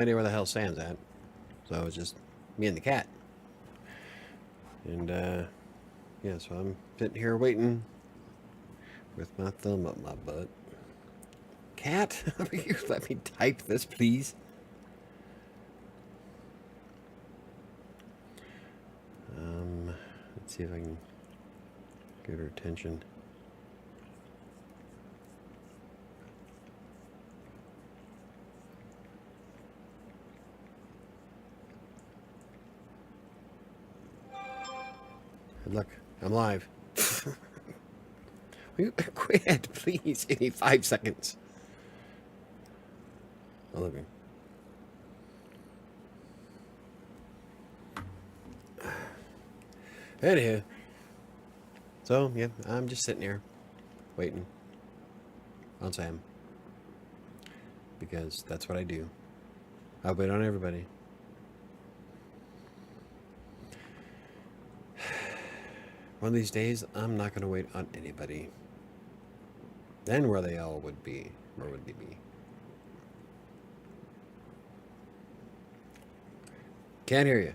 idea where the hell Sam's at. So it's just me and the cat. And, yeah, so I'm sitting here waiting with my thumb up my butt. Cat, will you let me type this, please? Let's see if I can get her attention. Look, I'm live. Will you quit, please? Give me 5 seconds. I love you. Anywho, so yeah, I'm just sitting here waiting on Sam because that's what I do. I wait on everybody. One of these days, I'm not going to wait on anybody. Then where they all would be, where would they be? Can't hear you.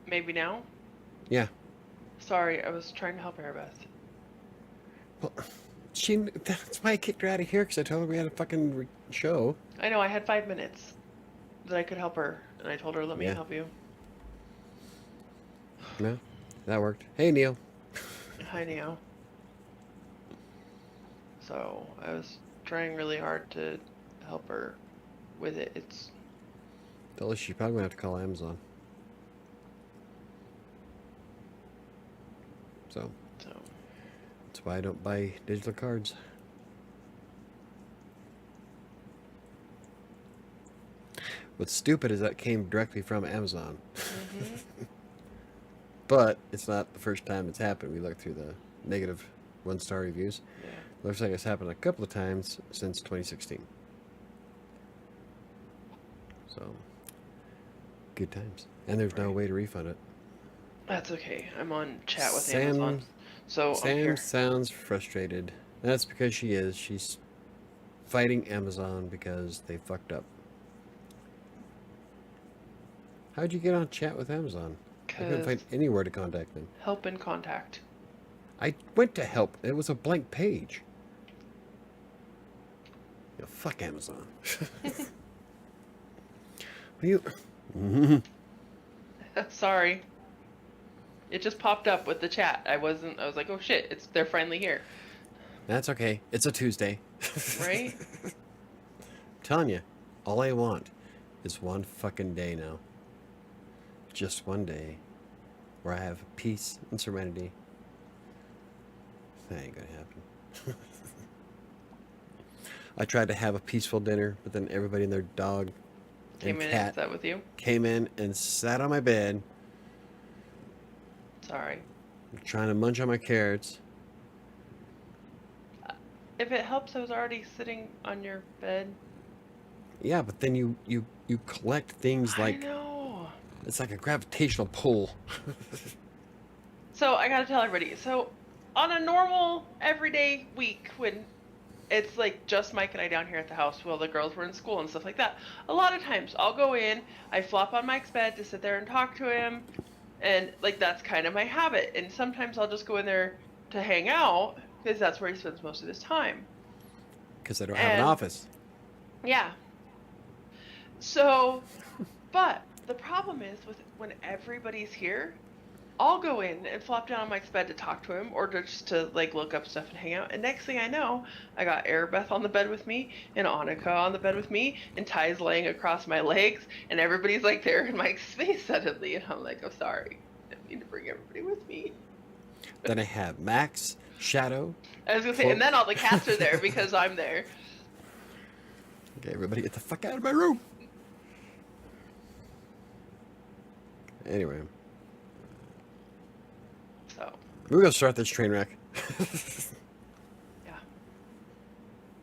Maybe now? Yeah. Sorry, I was trying to help Arabeth. Well, that's why I kicked her out of here, because I told her we had a fucking show. I know, I had 5 minutes that I could help her, and I told her, let me Yeah. help you. No, that worked. Hey, Neil. Hi, Neo. So, I was trying really hard to help her with it. It's... Tell her she's probably going to have to call Amazon. So, that's why I don't buy digital cards. What's stupid is that came directly from Amazon. But it's not the first time it's happened. We looked through the negative 1-star reviews. Yeah. Looks like it's happened a couple of times since 2016. So, good times. And there's no way to refund it. That's okay. I'm on chat with Amazon. So Sam I'm here. sounds frustrated. That's because she is. She's fighting Amazon because they fucked up. How'd you get on chat with Amazon? I couldn't find anywhere to contact them. Help and contact. I went to help. It was a blank page. Yeah, fuck Amazon. You... Sorry. It just popped up with the chat. I was like, oh shit, they're finally here. That's okay. It's a Tuesday. Right? I'm telling you, all I want is one fucking day now. Just one day where I have peace and serenity. That ain't gonna happen. I tried to have a peaceful dinner, but then everybody and their dog Came in and sat with you? Came in and sat on my bed. Sorry. Trying to munch on my carrots. If it helps, I was already sitting on your bed. Yeah, but then you collect things like... I know. It's like a gravitational pull. So, I gotta tell everybody. So, on a normal, everyday week, when it's like just Mike and I down here at the house while the girls were in school and stuff like that, a lot of times I'll go in, I flop on Mike's bed to sit there and talk to him, and like that's kind of my habit. And sometimes I'll just go in there to hang out, because that's where he spends most of his time. Because I don't have an office. Yeah. So, but the problem is with when everybody's here, I'll go in and flop down on Mike's bed to talk to him, or just to like look up stuff and hang out. And next thing I know, I got Arabeth on the bed with me, and Annika on the bed with me, and Ty's laying across my legs, and everybody's like there in Mike's space suddenly, and I'm like, oh sorry, I didn't mean to bring everybody with me. Then I have Max, Shadow. I was gonna say, and then all the cats are there because I'm there. Okay, everybody get the fuck out of my room. Anyway. So. We're gonna start this train wreck. Yeah.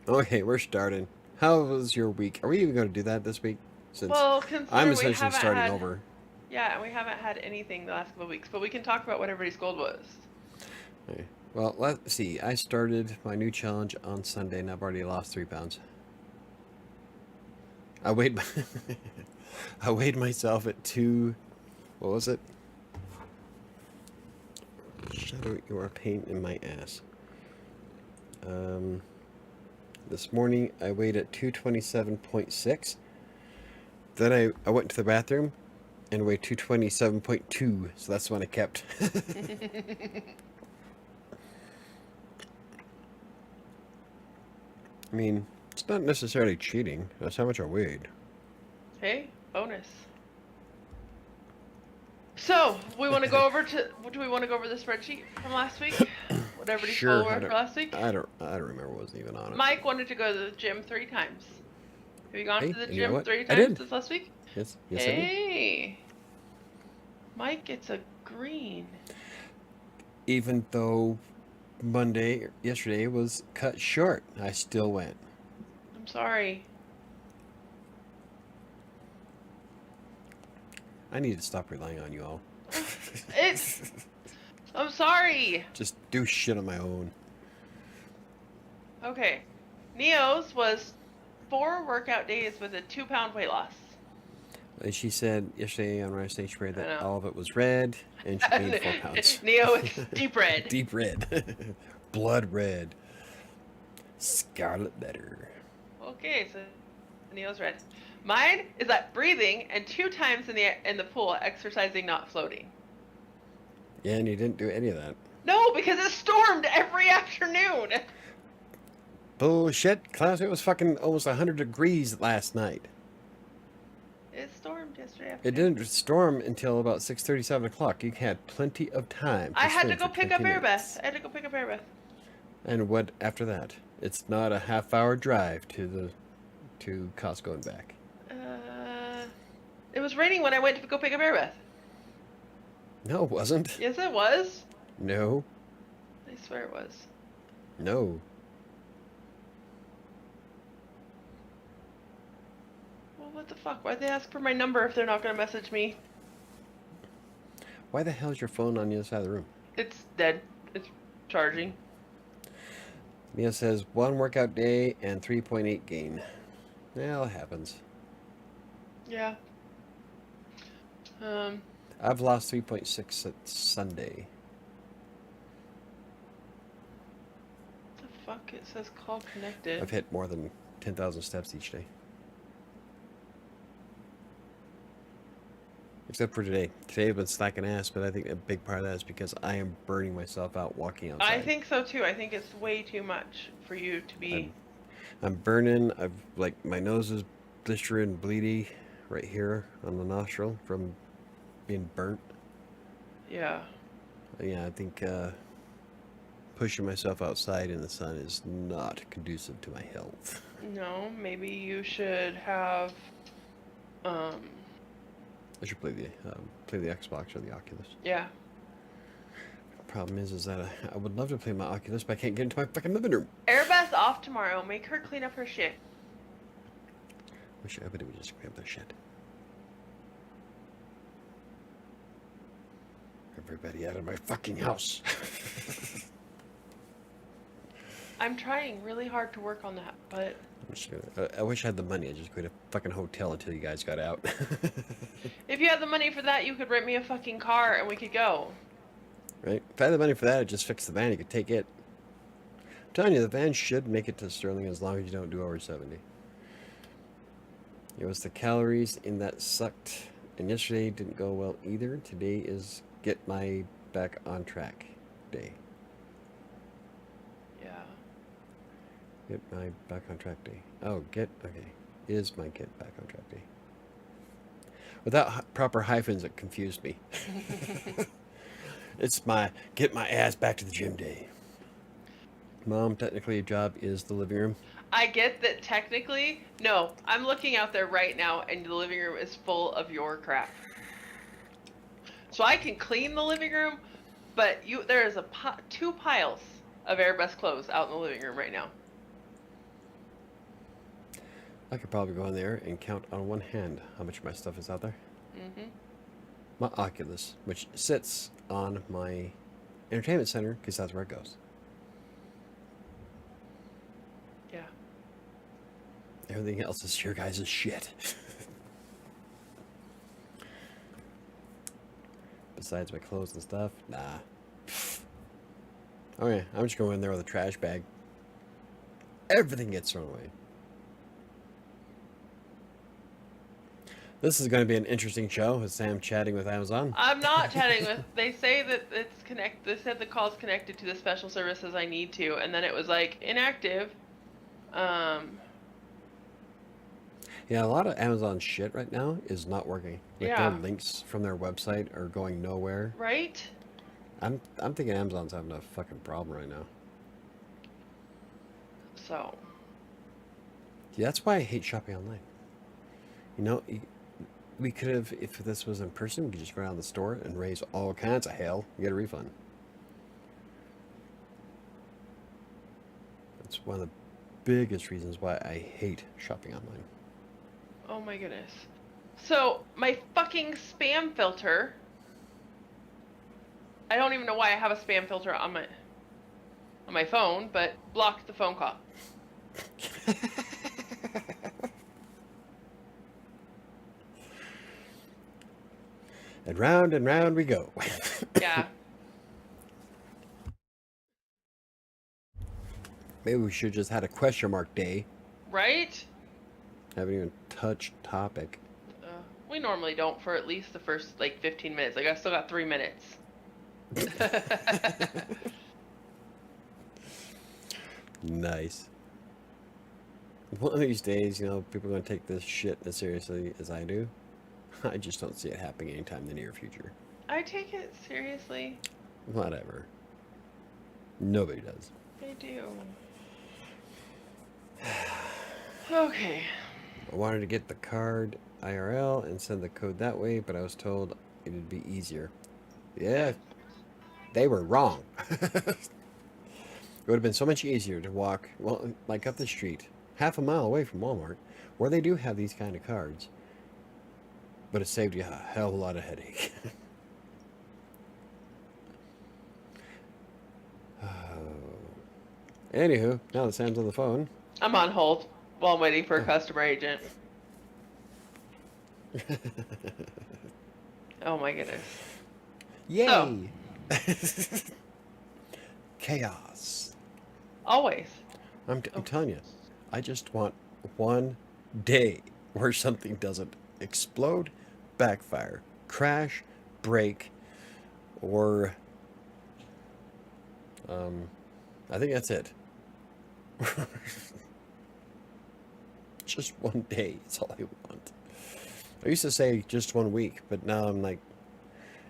Okay, we're starting. How was your week? Are we even gonna do that this week? Since I'm essentially starting over. Yeah, and we haven't had anything the last couple of weeks, but we can talk about what everybody's goal was. Okay. Well, let's see. I started my new challenge on Sunday, and I've already lost 3 pounds. I weighed, I weighed myself at 2. What was it? Shadow, you are a pain in my ass. This morning I weighed at 227.6. Then I went to the bathroom and weighed 227.2. So that's the one I kept. I mean, it's not necessarily cheating. That's how much I weighed. Hey, bonus. So, we want to go over to. Do we want to go over the spreadsheet from last week? What everybody's Sure. goal were for last week? I don't remember. What was even on it. Mike wanted to go to the gym 3 times. Have you gone Hey, to the and you know gym what? 3 I times did. this last week? Yes. Yes, I did. Hey, Mike gets a green. Even though yesterday was cut short, I still went. I'm sorry. I need to stop relying on you all. It's. I'm sorry. Just do shit on my own. Okay. Neo's was 4 workout days with a 2-pound weight loss. And she said yesterday on Rice Stage Parade I that know. all of it was red, and she gained 4 pounds. Neo is deep red. Deep red. Blood red. Scarlet letter. Okay, so Neo's red. Mine is at breathing and 2 times in the pool, exercising, not floating. Yeah, and you didn't do any of that. No, because it stormed every afternoon. Bullshit, Klaus. It was fucking almost 100 degrees last night. It stormed yesterday It afternoon. didn't storm until about 6:30, 7 o'clock. You had plenty of time. I had to swim go for pick up 20 minutes. Airbeth. I had to go pick up Airbeth. And what after that? It's not a half-hour drive to Costco and back. It was raining when I went to go pick up Airbeth. No, it wasn't. Yes, it was. No. I swear it was. No. Well, what the fuck? Why'd they ask for my number if they're not gonna message me? Why the hell is your phone on the other side of the room? It's dead. It's charging. Mia says 1 workout day and 3.8 gain. Well, it happens. Yeah. I've lost 3.6 at Sunday. The fuck? It says call connected. I've hit more than 10,000 steps each day. Except for today. Today I've been slacking ass, but I think a big part of that is because I am burning myself out walking outside. I think so too. I think it's way too much for you to be. I'm burning. My nose is blistering and bleedy right here on the nostril from being burnt. Yeah. Yeah, I think pushing myself outside in the sun is not conducive to my health. No, maybe you should have. I should play the Xbox or the Oculus. Yeah. Problem is that I would love to play my Oculus, but I can't get into my fucking living room. Airbeth's off tomorrow. Make her clean up her shit. Wish everybody would just grab their shit. Everybody out of my fucking house. I'm trying really hard to work on that, but I wish I had the money. I'd just go to a fucking hotel until you guys got out. if you had the money for that, you could rent me a fucking car and we could go. Right? If I had the money for that, I'd just fix the van. You could take it. I'm telling you, the van should make it to Sterling as long as you don't do over 70. It was the calories in that sucked. And yesterday didn't go well either. Today is get my back on track day. Yeah. Get my back on track day. Oh, is my get back on track day. Without proper hyphens, it confused me. It's my get my ass back to the gym day. Mom, technically your job is the living room. I get that technically. No, I'm looking out there right now and the living room is full of your crap. So I can clean the living room, but there is 2 piles of Airbus clothes out in the living room right now. I could probably go in there and count on one hand how much of my stuff is out there. Mm-hmm. My Oculus, which sits on my entertainment center, because that's where it goes. Everything else is your guys' shit. Besides my clothes and stuff, nah. Oh yeah, I'm just going in there with a trash bag. Everything gets thrown away. This is going to be an interesting show with Sam chatting with Amazon. I'm not chatting with. They say that it's They said the call's connected to the special services I need to, and then it was like inactive. Yeah, a lot of Amazon shit right now is not working. Like Yeah. their links from their website are going nowhere. Right? I'm thinking Amazon's having a fucking problem right now. So. Yeah, that's why I hate shopping online. You know, we could have, if this was in person, we could just go down to the store and raise all kinds of hell and get a refund. That's one of the biggest reasons why I hate shopping online. Oh my goodness. So, my fucking spam filter. I don't even know why I have a spam filter on my phone, but blocked the phone call. And round we go. Yeah. Maybe we should just had a question mark day. Right? Haven't even touched topic. We normally don't for at least the first, like, 15 minutes. Like, I still got 3 minutes. Nice. One of these days, you know, people are going to take this shit as seriously as I do. I just don't see it happening anytime in the near future. I take it seriously. Whatever. Nobody does. I do. Okay. I wanted to get the card IRL and send the code that way, but I was told it'd be easier. Yeah, they were wrong. It would have been so much easier to walk, well, like up the street, half a mile away from Walmart, where they do have these kind of cards. But it saved you a hell of a lot of headache. Anywho, now that Sam's on the phone. I'm on hold while I'm waiting for a customer agent. Oh my goodness. Yay! Chaos. Always. I'm telling you, I just want one day where something doesn't explode, backfire, crash, break, or I think that's it. Just one day is all I want. I used to say just 1 week, but now I'm like,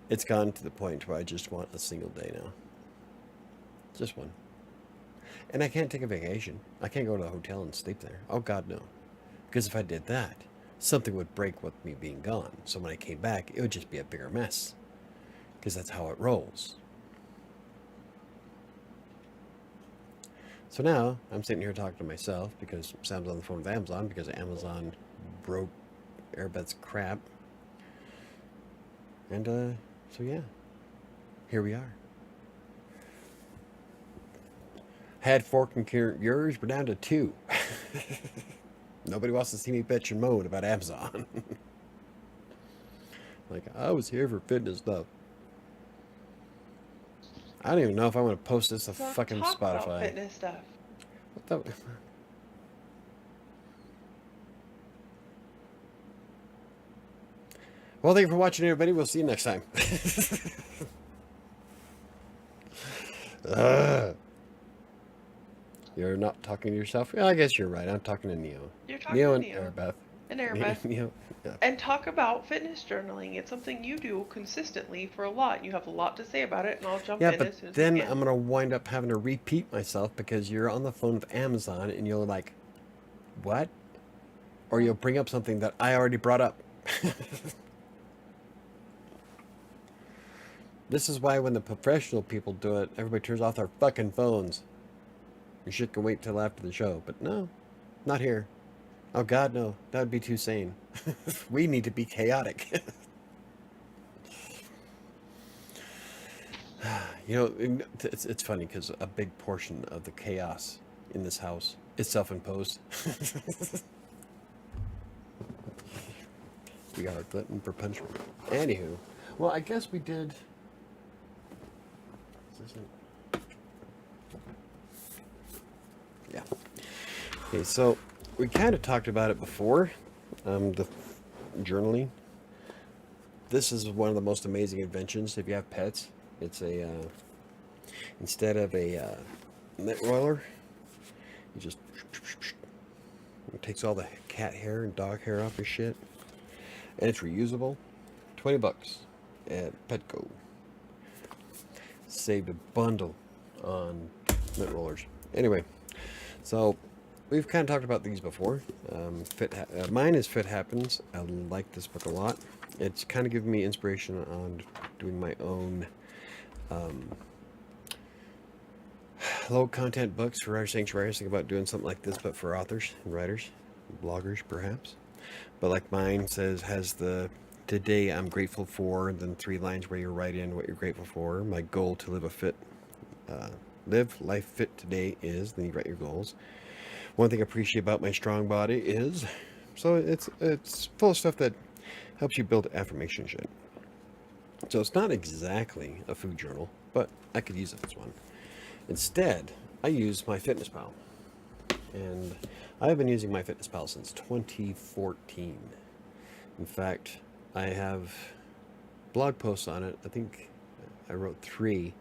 it's gone to the point where I just want a single day now. Just one. And I can't take a vacation. I can't go to a hotel and sleep there. Oh God, no. Because if I did that, something would break with me being gone. So when I came back, it would just be a bigger mess. Because that's how it rolls. So now, I'm sitting here talking to myself because Sam's on the phone with Amazon because Amazon broke Airbed's crap. And, so yeah. Here we are. Had 4 concurrent viewers, we're down to 2. Nobody wants to see me bitch and moan about Amazon. Like, I was here for fitness stuff. I don't even know if I want to post this to fucking Talk about Spotify. fitness stuff. What the? Well, thank you for watching, everybody. We'll see you next time. You're not talking to yourself? Yeah, I guess you're right. I'm talking to Neo. You're talking Neo to and Neo. Airbeth. And Airbeth. Neo. Yeah. And talk about fitness journaling. It's something you do consistently for a lot. You have a lot to say about it, and I'll jump Yeah, in but as soon as then we can. I'm going to wind up having to repeat myself because you're on the phone with Amazon and you're like, what? Or you'll bring up something that I already brought up. This is why when the professional people do it, everybody turns off their fucking phones. You shit can wait till after the show, but no, not here. Oh God, no, that would be too sane. We need to be chaotic. You know, it's funny because a big portion of the chaos in this house is self-imposed. We got our glutton for punishment. Anywho, well, I guess we did. Is this it? Yeah. Okay, so we kind of talked about it before. The journaling. This is one of the most amazing inventions if you have pets. It's a instead of a lint roller, you just it takes all the cat hair and dog hair off your shit, and it's reusable. $20 at Petco. Saved a bundle on lint rollers. Anyway, so we've kind of talked about these before. Mine is Fit Happens. I like this book a lot. It's kind of given me inspiration on doing my own low content books for Writer Sanctuary. I was thinking about doing something like this, but for authors and writers, bloggers perhaps. But like mine has the today I'm grateful for, and then 3 lines where you write in what you're grateful for. My goal to live life fit today is, then you write your goals. One thing I appreciate about my strong body is, so it's full of stuff that helps you build affirmation shit. So it's not exactly a food journal, but I could use it as one. Instead, I use MyFitnessPal. And I've been using MyFitnessPal since 2014. In fact, I have blog posts on it. I think I wrote 3,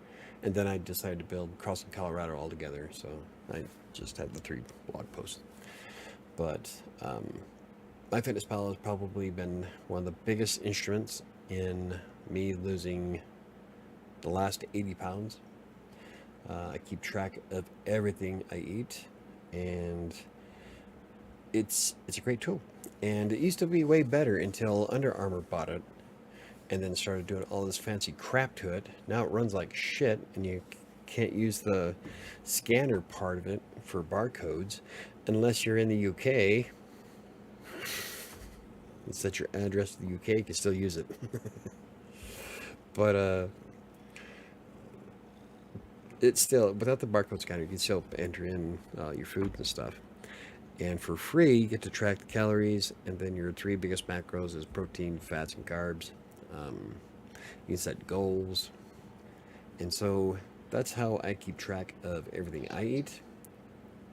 and then I decided to build Crossing Colorado altogether, so I just had the 3 blog posts. But MyFitnessPal has probably been one of the biggest instruments in me losing the last 80 pounds. I keep track of everything I eat, and it's a great tool. And it used to be way better until Under Armour bought it and then started doing all this fancy crap to it. Now it runs like shit, and you can't use the scanner part of it for barcodes unless you're in the UK. Set your address to the UK, you can still use it. But it's still, without the barcode scanner, you can still enter in your food and stuff. And for free, you get to track the calories, and then your 3 biggest macros is protein, fats, and carbs. You can set goals. And so that's how I keep track of everything I eat.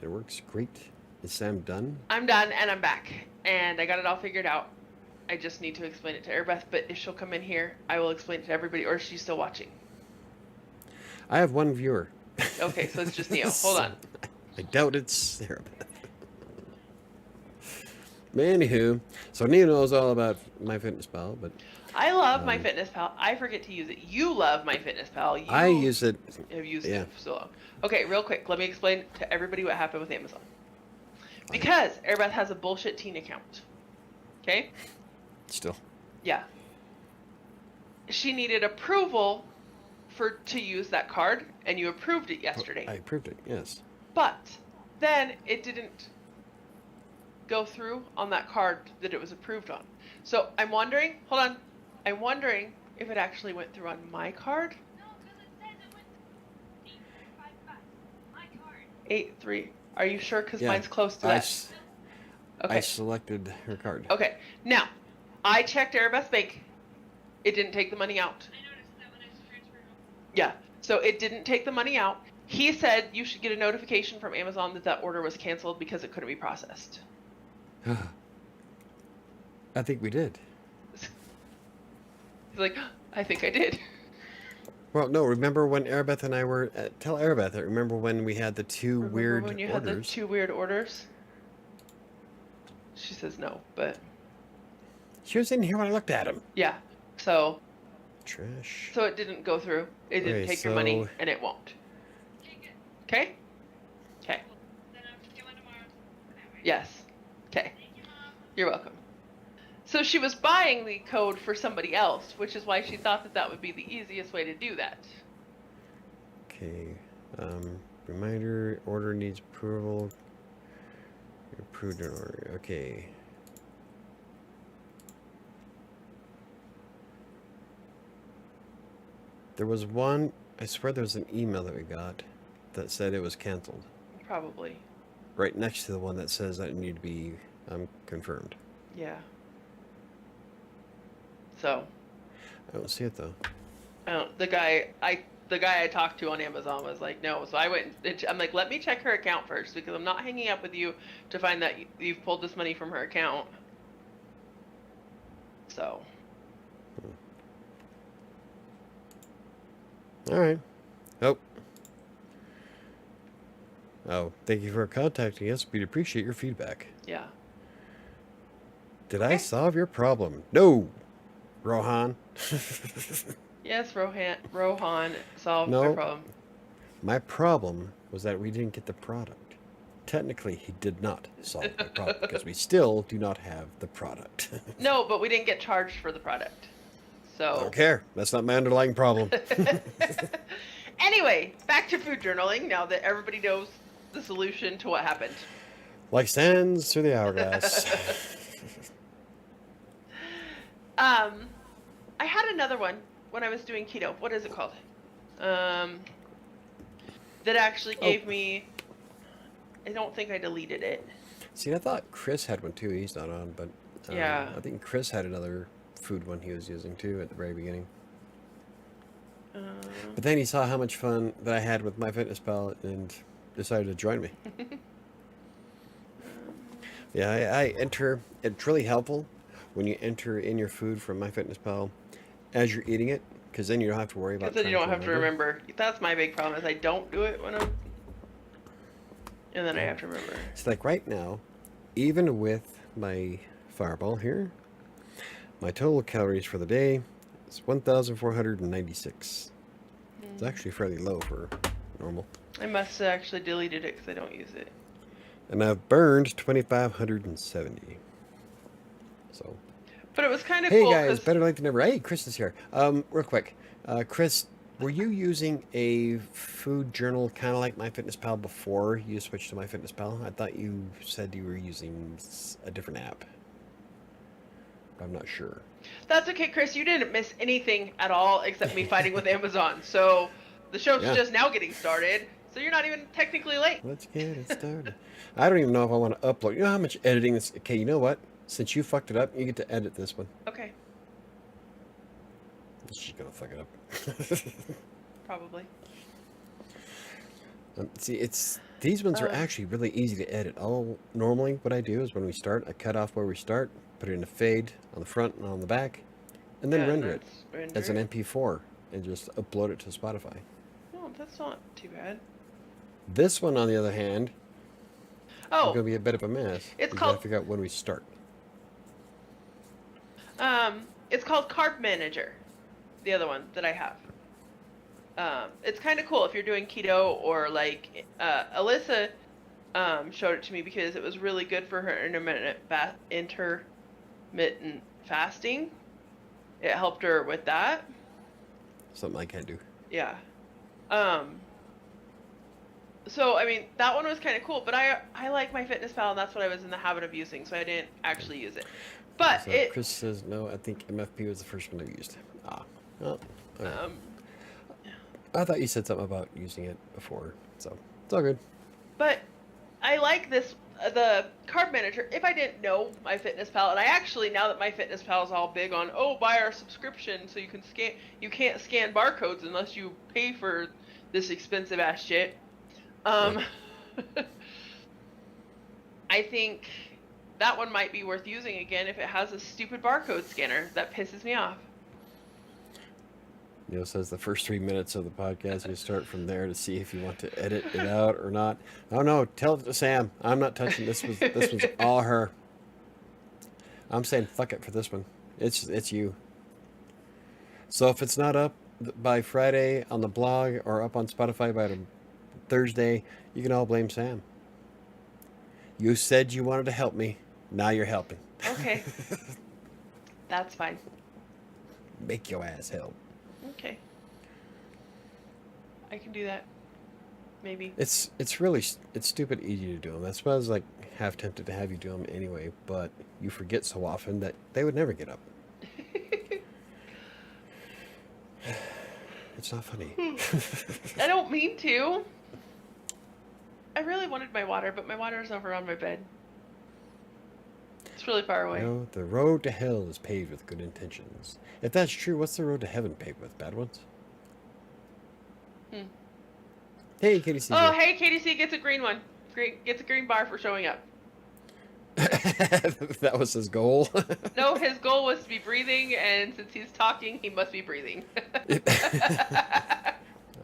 It works great. Is Sam done? I'm done, and I'm back. And I got it all figured out. I just need to explain it to Airbeth, but if she'll come in here, I will explain it to everybody, or is she still watching? I have 1 viewer. Okay, so it's just Neo. Hold on. I doubt it's Sarah Beth. Anywho, so Neo knows all about MyFitnessPal, but I love MyFitnessPal. I forget to use it. You love MyFitnessPal. I use it. Have used it for so long. Okay, real quick, let me explain to everybody what happened with Amazon. Because Airbeth has a bullshit teen account. Okay? Still. Yeah. She needed approval to use that card, and you approved it yesterday. I approved it, yes. But then it didn't go through on that card that it was approved on. So I'm wondering, hold on, I'm wondering if it actually went through on my card. No, because it says it went 8355. My card. 83. Are you sure? Because Yeah, mine's close to that. Okay. I selected her card. Okay. Now, I checked Airbeth Bank. It didn't take the money out. I noticed that when I transferred over. Yeah. So it didn't take the money out. He said you should get a notification from Amazon that that order was canceled because it couldn't be processed. I think we did. He's like, I think I did. Well, no, remember when Airbeth and I were tell Airbeth, remember when we had the 2 Remember weird when you orders? had the 2 weird orders? She says no, but She was in here when I looked at him. yeah. So Trash. it didn't go through. It didn't Okay, take your money, so- and it won't. Okay, good. Okay? Okay. Then I'll just get one tomorrow. That way. Yes. Okay. Thank you, Mom. You're welcome. So she was buying the code for somebody else, which is why she thought that that would be the easiest way to do that. Okay. Reminder, order needs approval. Approved an order. Okay. There was one, I swear there was an email that we got that said it was canceled. Probably. Right next to the one that says that it need to be confirmed. Yeah. So I don't see it though. the guy I talked to on Amazon was like, no. So I went. I'm like, let me check her account first because I'm not hanging up with you to find that you've pulled this money from her account. So All right. Oh. Oh, thank you for contacting us. We'd appreciate your feedback. yeah. Did I Okay. solve your problem? No, Rohan. Yes, Rohan solved my No. problem. My problem was that we didn't get the product. Technically, he did not solve my problem because we still do not have the product. No, but we didn't get charged for the product. I So don't care. That's not my underlying problem. anyway, back to food journaling now that everybody knows the solution to what happened. Like sands through the hourglass. I had another one when I was doing keto. What is it called? That actually gave me. I don't think I deleted it. See, I thought Chris had one too. He's not on, but Yeah. I think Chris had another food one he was using too at the very beginning. But then he saw how much fun that I had with MyFitnessPal and decided to join me. Yeah, I enter. It's really helpful when you enter in your food from MyFitnessPal as you're eating it, because then you don't have to worry about. Because then you trying don't have to remember. That's my big problem is I don't do it when I'm. And then I have to remember. It's like right now, even with my Fireball here, my total calories for the day is 1,496. It's actually fairly low for normal. I must have actually deleted it because I don't use it. And I've burned 2,570. So, But it was kind of hey cool. guys, 'Cause- better late than never. Hey, Chris is here. Real quick, Chris, were you using a food journal kind of like MyFitnessPal before you switched to MyFitnessPal? I thought you said you were using a different app. I'm not sure. That's okay, Chris. You didn't miss anything at all except me fighting with Amazon. So the show's Yeah. just now getting started. So you're not even technically late. Let's get it started. I don't even know if I want to upload. You know how much editing this? Okay, you know what? Since you fucked it up, you get to edit this one. Okay, She's gonna fuck it up. probably. See, these ones are Uh. actually really easy to edit. Normally what I do is when we start, I cut off where we start, put it in a fade on the front and on the back, and then Yeah, render it that's as an render. MP4 and just upload it to Spotify. No, that's not too bad. This one, on the other hand, is gonna Oh, be a bit of a mess. It's We called- gotta figure out when we start. it's called Carb Manager. The other one that I have. It's kind of cool if you're doing keto or like Alyssa showed it to me because it was really good for her intermittent fasting. It helped her with that. Something I can't do. Yeah. So I mean that one was kind of cool, but I like MyFitnessPal and that's what I was in the habit of using, so I didn't actually use it. But So Chris says no. I think MFP was the first one I used. Well, okay. I thought you said something about using it before, so it's all good. But I like this the Carb Manager. If I didn't know MyFitnessPal, and I actually now that MyFitnessPal is all big on buy our subscription so you can't scan barcodes unless you pay for this expensive ass shit. I think that one might be worth using again if it has a stupid barcode scanner that pisses me off. Neil says the first 3 minutes of the podcast, you start from there to see if you want to edit it out or not. Oh no, tell it to Sam. I'm not touching this. This one's all her. I'm saying fuck it for this one. It's you. So if it's not up by Friday on the blog or up on Spotify by Thursday, you can all blame Sam. You said you wanted to help me. Now you're helping. Okay. That's fine. Make your ass help. Okay. I can do that. Maybe. It's stupid easy to do them. That's why I was like half tempted to have you do them anyway, but you forget so often that they would never get up. It's not funny. I don't mean to. I really wanted my water, but my water is over on my bed. It's really far away. You know, the road to hell is paved with good intentions. If that's true, what's the road to heaven paved with? Bad ones? Hmm. Hey, Kitty C. Oh, hey, KDC gets a green one. Gets a green bar for showing up. That was his goal. No, his goal was to be breathing, and since he's talking, he must be breathing.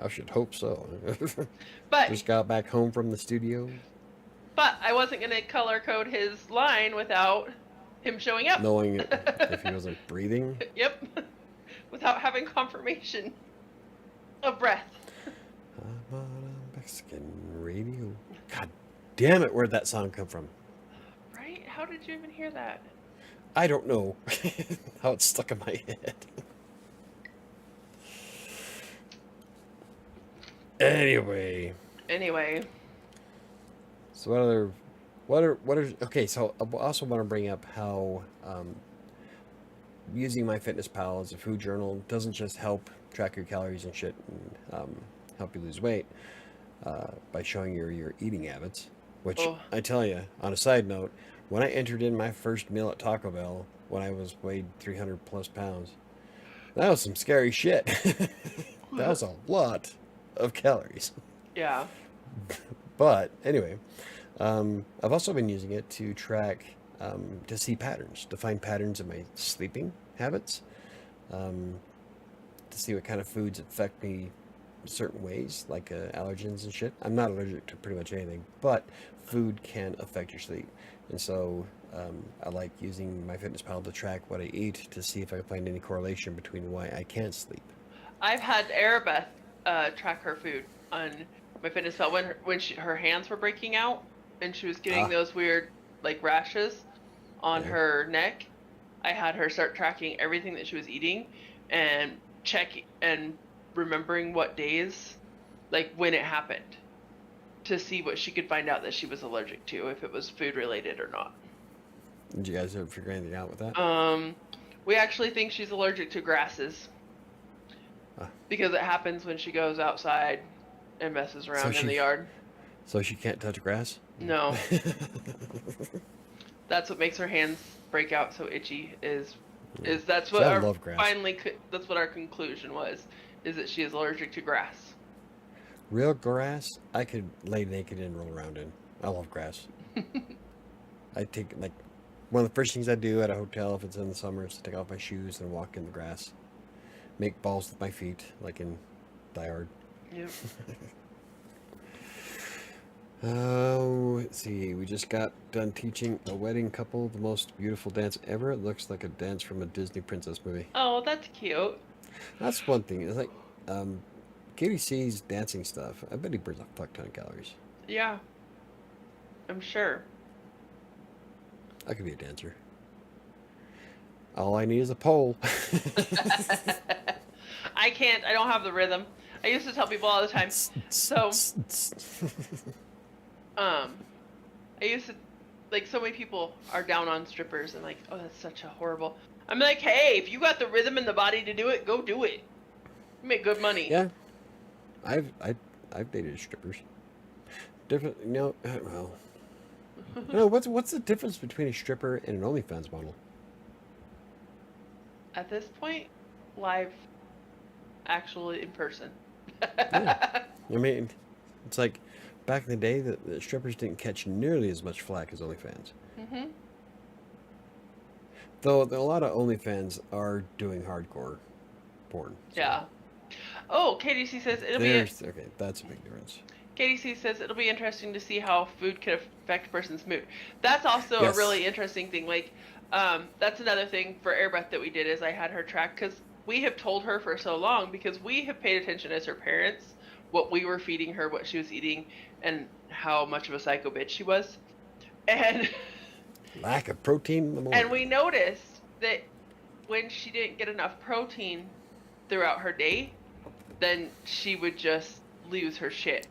I should hope so. but Just got back home from the studio, I wasn't gonna color code his line without him showing up. knowing if he wasn't breathing. Yep. Without having confirmation of breath. I'm on a Mexican radio. God damn it, where'd that song come from? Right? How did you even hear that? I don't know how it's stuck in my head. Anyway, so okay, so I also want to bring up how using MyFitnessPal as a food journal doesn't just help track your calories and shit and help you lose weight by showing your eating habits, which I tell you, on a side note, when I entered in my first meal at Taco Bell when I was weighed 300 plus pounds, that was some scary shit. That was a lot of calories. Yeah. But anyway, I've also been using it to track, to see patterns, to find patterns in my sleeping habits, to see what kind of foods affect me certain ways, like allergens and shit. I'm not allergic to pretty much anything, but food can affect your sleep. And so I like using MyFitnessPal to track what I eat to see if I can find any correlation between why I can't sleep. I've had Arabeth track her food on MyFitnessPal when her hands were breaking out and she was getting those weird like rashes on her neck. I had her start tracking everything that she was eating and check and remembering what days, like when it happened, to see what she could find out that she was allergic to, if it was food related or not. Did you guys ever figure anything out with that? We actually think she's allergic to grasses. Because it happens when she goes outside and messes around in the yard. So she can't touch grass? No. That's what makes her hands break out so itchy. Is that's what I love grass. that's what our conclusion was, is that she is allergic to grass. Real grass, I could lay naked and roll around in. I love grass. I take, like, one of the first things I do at a hotel if it's in the summer is to take off my shoes and walk in the grass. Make balls with my feet, like in Die Hard. Yep. Let's see. We just got done teaching a wedding couple the most beautiful dance ever. It looks like a dance from a Disney princess movie. Oh, that's cute. That's one thing. It's like, Katie C's dancing stuff. I bet he burns a fuck ton of calories. Yeah. I'm sure. I could be a dancer. All I need is a pole. I can't. I don't have the rhythm. I used to tell people all the time. So, I used to, like, so many people are down on strippers and like, oh, that's such a horrible. I'm like, hey, if you got the rhythm in the body to do it, go do it. You make good money. Yeah. I've dated strippers. Different, well. No, what's the difference between a stripper and an OnlyFans model? At this point, live, actually in person. Yeah. I mean, it's like back in the day, the strippers didn't catch nearly as much flack as OnlyFans. Mm-hmm. Though a lot of OnlyFans are doing hardcore porn. So Yeah. Oh, KDC says okay, that's a big difference. KDC says it'll be interesting to see how food could affect a person's mood. That's also Yes. a really interesting thing. Like, that's another thing for Airbreath that we did, is I had her track, because we have told her for so long, because we have paid attention as her parents, what we were feeding her, what she was eating, and how much of a psycho bitch she was. And Lack of protein in the morning. and we noticed that when she didn't get enough protein throughout her day, then she would just lose her shit.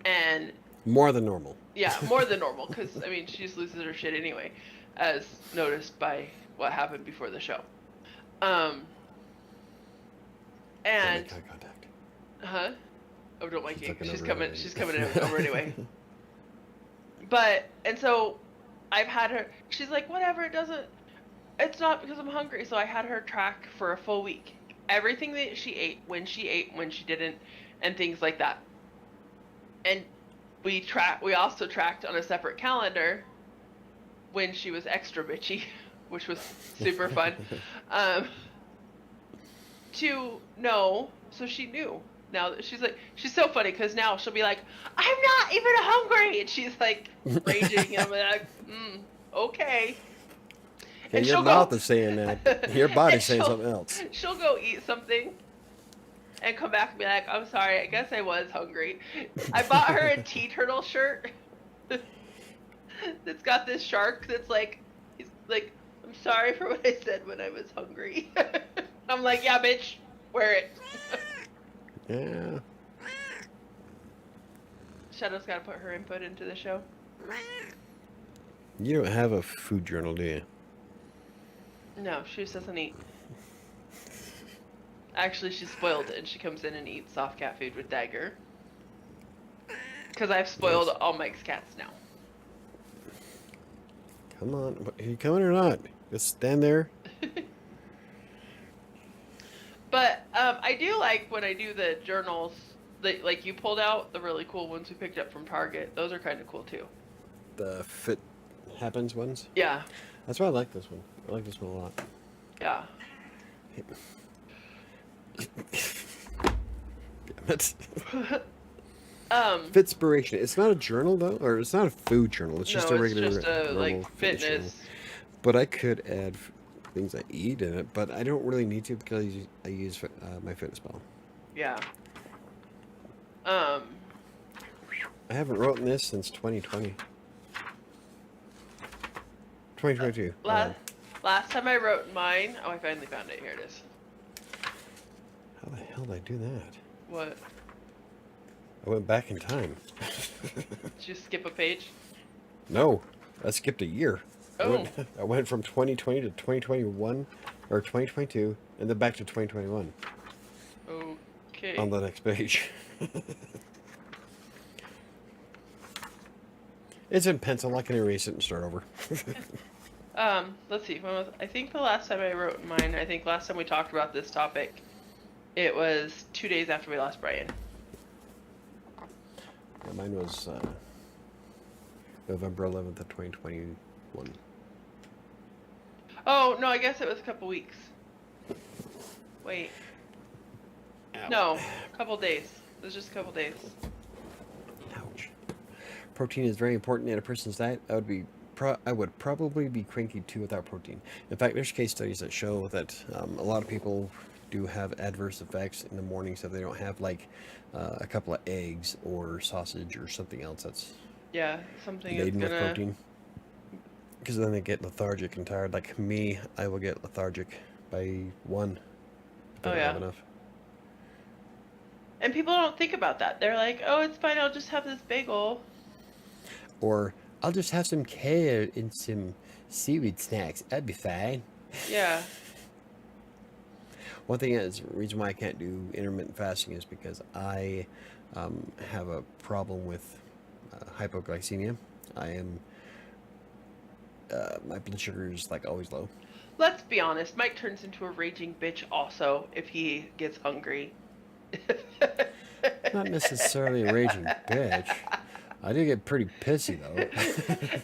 And More than normal. yeah, more than normal, because I mean, she just loses her shit anyway, as noticed by what happened before the show. Don't And make eye contact. oh, don't like She's you. looking She's over coming. anyway. She's coming over anyway. But and so I've had her. She's like, whatever. It doesn't. It's not because I'm hungry. So I had her track for a full week everything that she ate, when she didn't, and things like that. And we also tracked on a separate calendar when she was extra bitchy, which was super fun. To know, so she knew. Now she's so funny because now she'll be like, I'm not even hungry, and she's like raging, and I'm like, okay. Okay, And your she'll mouth go, is saying that. Your body's and saying something else. She'll go eat something and come back and be like, I'm sorry, I guess I was hungry. I bought her a tea turtle shirt that's got this shark that's like, he's like, I'm sorry for what I said when I was hungry. I'm like, yeah, bitch, wear it. Yeah. Shadow's got to put her input into the show. You don't have a food journal, do you? No, she just doesn't eat. Actually, she's spoiled and she comes in and eats soft cat food with Dagger. Because I've spoiled Nice. all Mike's cats now. Come on. Are you coming or not? Just stand there. But I do like when I do the journals, like you pulled out the really cool ones we picked up from Target. Those are kind of cool too. The Fit Happens ones. Yeah, That's why I like this one. I like this one a lot. yeah. Damn it. Um, Fitspiration. It's not a journal though, or it's not a food journal. It's just no, a it's regular just a normal like fitness journal. fitness. But I could add things I eat in it, but I don't really need to because I use my MyFitnessPal. Yeah. I haven't written this since 2020. 2022. Last time I wrote mine, oh, I finally found it. Here it is. How the hell did I do that? What? I went back in time. Did you skip a page? No, I skipped a year. Oh. I went from 2020 to 2021, or 2022, and then back to 2021 Okay. on the next page. It's in pencil. I can erase it and start over. Let's see. I think the last time I wrote mine, I think last time we talked about this topic, it was 2 days after we lost Brian. Yeah, mine was November 11th of 2021. Oh, no, I guess it was a couple weeks. Wait. Ow. No, a couple days. It was just a couple days. Ouch. Protein is very important in a person's diet. I would probably be cranky too without protein. In fact, there's case studies that show that a lot of people do have adverse effects in the mornings if they don't have like a couple of eggs or sausage or something else that's Yeah, something is laden with gonna... protein. Because then they get lethargic and tired. Like me, I will get lethargic by 1 if I Oh, don't have yeah. enough. And people don't think about that. They're like, oh, it's fine, I'll just have this bagel. Or I'll just have some kale and some seaweed snacks. That'd be fine. Yeah. One thing is, the reason why I can't do intermittent fasting is because I have a problem with hypoglycemia. My blood sugar is like always low. Let's be honest, Mike turns into a raging bitch also if he gets hungry. Not necessarily a raging bitch. I do get pretty pissy though.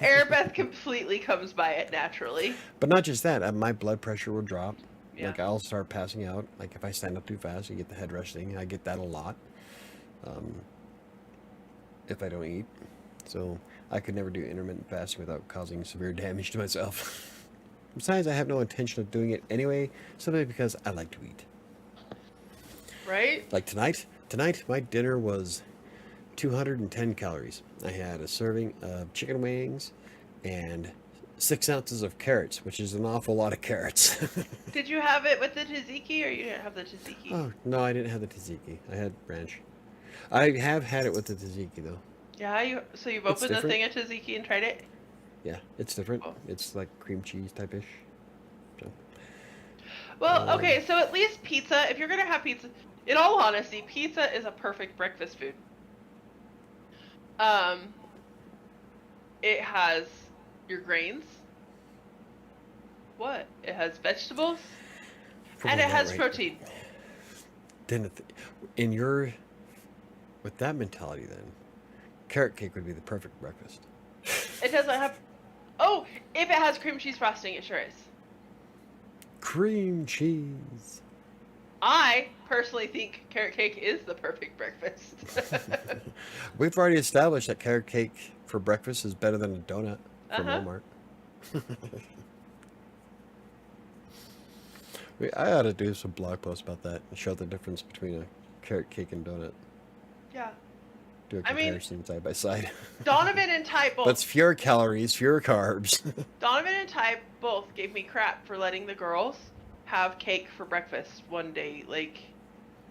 Arabeth completely comes by it naturally. But not just that, my blood pressure will drop. Yeah. Like I'll start passing out. Like if I stand up too fast, you get the head rush thing. I get that a lot. If I don't eat. So I could never do intermittent fasting without causing severe damage to myself. Besides, I have no intention of doing it anyway, simply because I like to eat. Right? Like tonight, my dinner was 210 calories. I had a serving of chicken wings and 6 ounces of carrots, which is an awful lot of carrots. Did you have it with the tzatziki or you didn't have the tzatziki? Oh, no, I didn't have the tzatziki. I had ranch. I have had it with the tzatziki, though. Yeah, so you've It's opened the different. thing of tzatziki and tried it? Yeah, it's different. Oh. It's like cream cheese type-ish. So, Well, okay, so at least pizza, if you're going to have pizza, in all honesty, pizza is a perfect breakfast food. It has your grains. What? It has vegetables Probably and it not has right. protein. In your, with that mentality, then, carrot cake would be the perfect breakfast. It doesn't have. Oh, if it has cream cheese frosting, it sure is. Cream cheese. I personally think carrot cake is the perfect breakfast. We've already established that carrot cake for breakfast is better than a donut from Uh-huh. Walmart. I ought to do some blog posts about that and show the difference between a carrot cake and donut. Yeah. Do a I mean- comparison side by side. Donovan and Ty both. That's fewer calories, fewer carbs. Donovan and Ty both gave me crap for letting the girls have cake for breakfast one day. Like,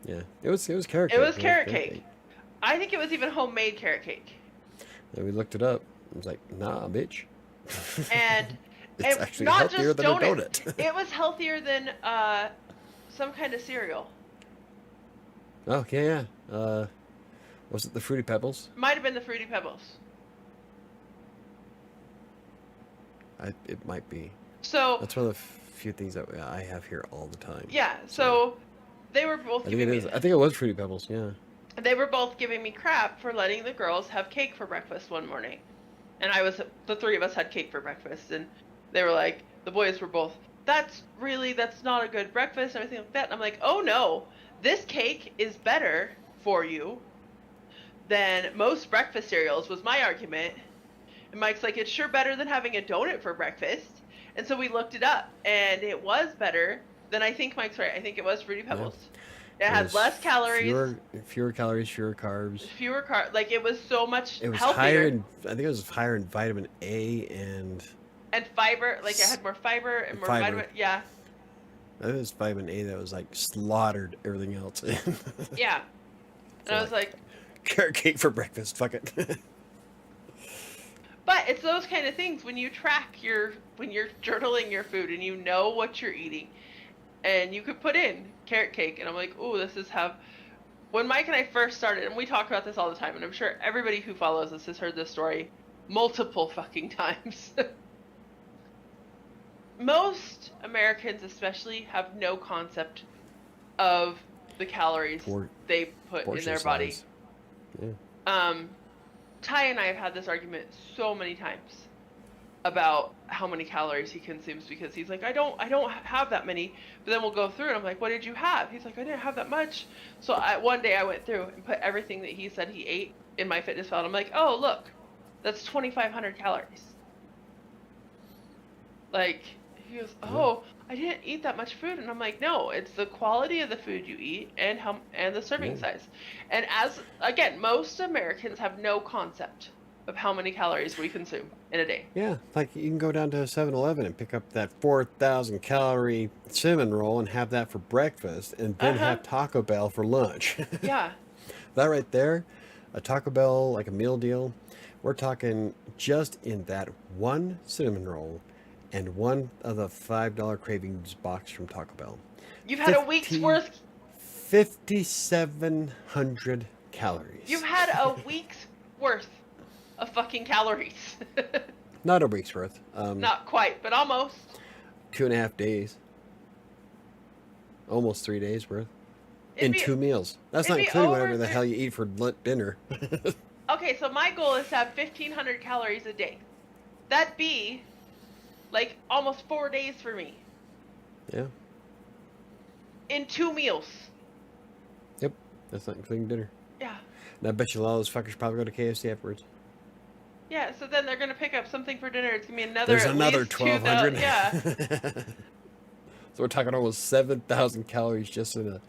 Yeah, it was carrot it cake. was carrot cake. I think it was even homemade carrot cake. And we looked it up. It was like, nah, bitch. And It's and actually not healthier just than donuts. a donut. It was healthier than some kind of cereal. Oh, yeah. Was it the Fruity Pebbles? Might have been the Fruity Pebbles. It might be. So That's one of the few things that I have here all the time. yeah, so they were both I think giving it me is. I think it was Fruity Pebbles. Yeah. they were both giving me crap for letting the girls have cake for breakfast one morning. And the three of us had cake for breakfast, and they were like, the boys were both, that's not a good breakfast, and everything like that. And I'm like, oh no, this cake is better for you than most breakfast cereals, was my argument. And Mike's like, it's sure better than having a donut for breakfast. And so we looked it up, and it was better than, I think Mike's right, I think it was Fruity Pebbles. It had was less calories, Fewer calories, fewer carbs. fewer like it was so much It was healthier. higher in. I think it was higher in vitamin A and. And fiber, like it had more fiber and more Fiber. vitamin. Yeah, I think it was vitamin A that was like slaughtered everything else. yeah. And So, I was like, carrot cake for breakfast. Fuck it. but it's those kind of things when you when you're journaling your food and you know what you're eating, and you could put in carrot cake, and I'm like, ooh, this is how. When Mike and I first started, and we talk about this all the time, and I'm sure everybody who follows us has heard this story multiple fucking times. Most Americans, especially, have no concept of the calories Por- they put in portion their body. size. Yeah. Ty and I have had this argument so many times about how many calories he consumes, because he's like, I don't have that many. But then we'll go through, and I'm like, what did you have? He's like, I didn't have that much. So one day I went through and put everything that he said he ate in MyFitnessPal. I'm like, oh look, that's 2,500 calories. Like, he goes, oh, I didn't eat that much food. And I'm like, no, it's the quality of the food you eat and the serving Yeah. size. And again, most Americans have no concept of how many calories we consume in a day. Yeah, like you can go down to 7-Eleven and pick up that 4,000 calorie cinnamon roll and have that for breakfast, and then Uh-huh. have Taco Bell for lunch. Yeah. That right there, a Taco Bell, like a meal deal, we're talking just in that one cinnamon roll and one of the $5 cravings box from Taco Bell. You've had a week's 50 worth. 5,700 calories. You've had a week's worth of fucking calories. Not a week's worth. Not quite, but almost. 2.5 days. Almost 3 days worth. It'd In be- 2 meals. That's not it'd be including over whatever the thir- hell you eat for dinner. Okay, so my goal is to have 1,500 calories a day. That'd be like almost 4 days for me Yeah. in 2 meals. Yep. That's not including dinner. Yeah. And I bet you a lot of those fuckers probably go to KFC afterwards. Yeah, so then they're gonna pick up something for dinner. It's gonna be another. There's at another least 1,200. 2,000 Yeah. So we're talking almost 7,000 calories just in a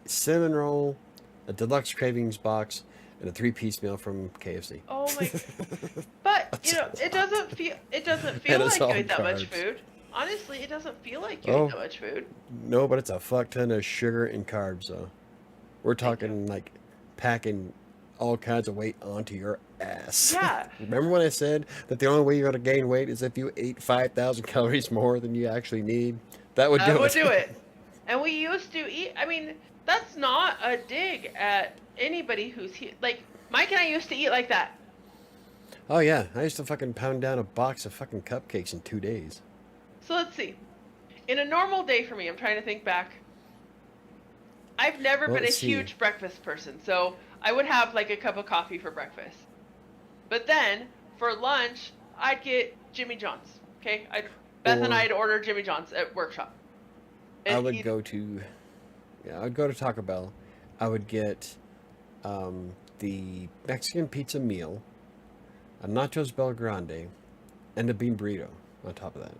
cinnamon roll, a deluxe cravings box, and a 3-piece meal from KFC. Oh my. But you know, it doesn't feel And like it's you all ate that much carbs. food. Honestly, it doesn't feel like you Oh. ate that much food. No, but it's a fuck ton of sugar and carbs, though. We're talking like packing all kinds of weight onto your ass. Yeah. Remember when I said that the only way you're going to gain weight is if you ate 5,000 calories more than you actually need? That would do That it. would do it. And we used to eat. I mean, that's not a dig at anybody who's like Mike and I used to eat like that. Oh yeah, I used to fucking pound down a box of fucking cupcakes in 2 days. So let's see. In a normal day for me, I'm trying to think back. I've never Well, been a let's see. huge breakfast person, so I would have like a cup of coffee for breakfast. But then for lunch, I'd get Jimmy John's. Okay, Beth and Or I'd order Jimmy John's at Workshop. I And would go to, I'd go to Taco Bell. I would get the Mexican pizza meal, a Nachos Bel Grande, and a bean burrito on top of that.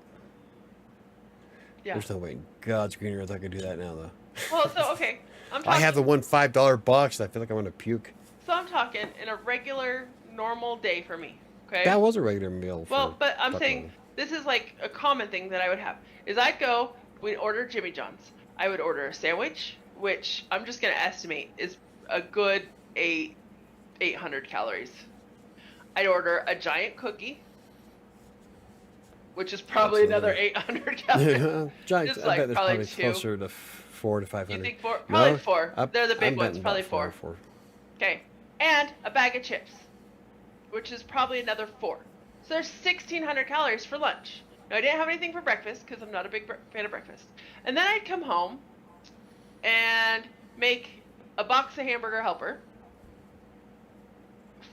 yeah. There's no way in God's green earth I could do that now, though. Well, so okay, I'm I talking. have the one $5 box. And I feel like I'm gonna puke. So I'm talking in a regular, normal day for me. Okay. That was a regular meal. Well, For but I'm Taco saying Bell. this is like a common thing that I would have. Is I'd go, we'd order Jimmy John's. I would order a sandwich, which I'm just gonna estimate is a good 800 calories. I'd order a giant cookie, which is probably another Absolutely. 800 calories. Giant. It's I like bet that's probably probably two. closer to 400 to 500. You think four? Probably No, four. They're the big I'm ones. betting Probably about four. Okay, and a bag of chips, which is probably another 4. So there's 1,600 calories for lunch. Now I didn't have anything for breakfast because I'm not a big fan of breakfast. And then I'd come home and make a box of Hamburger Helper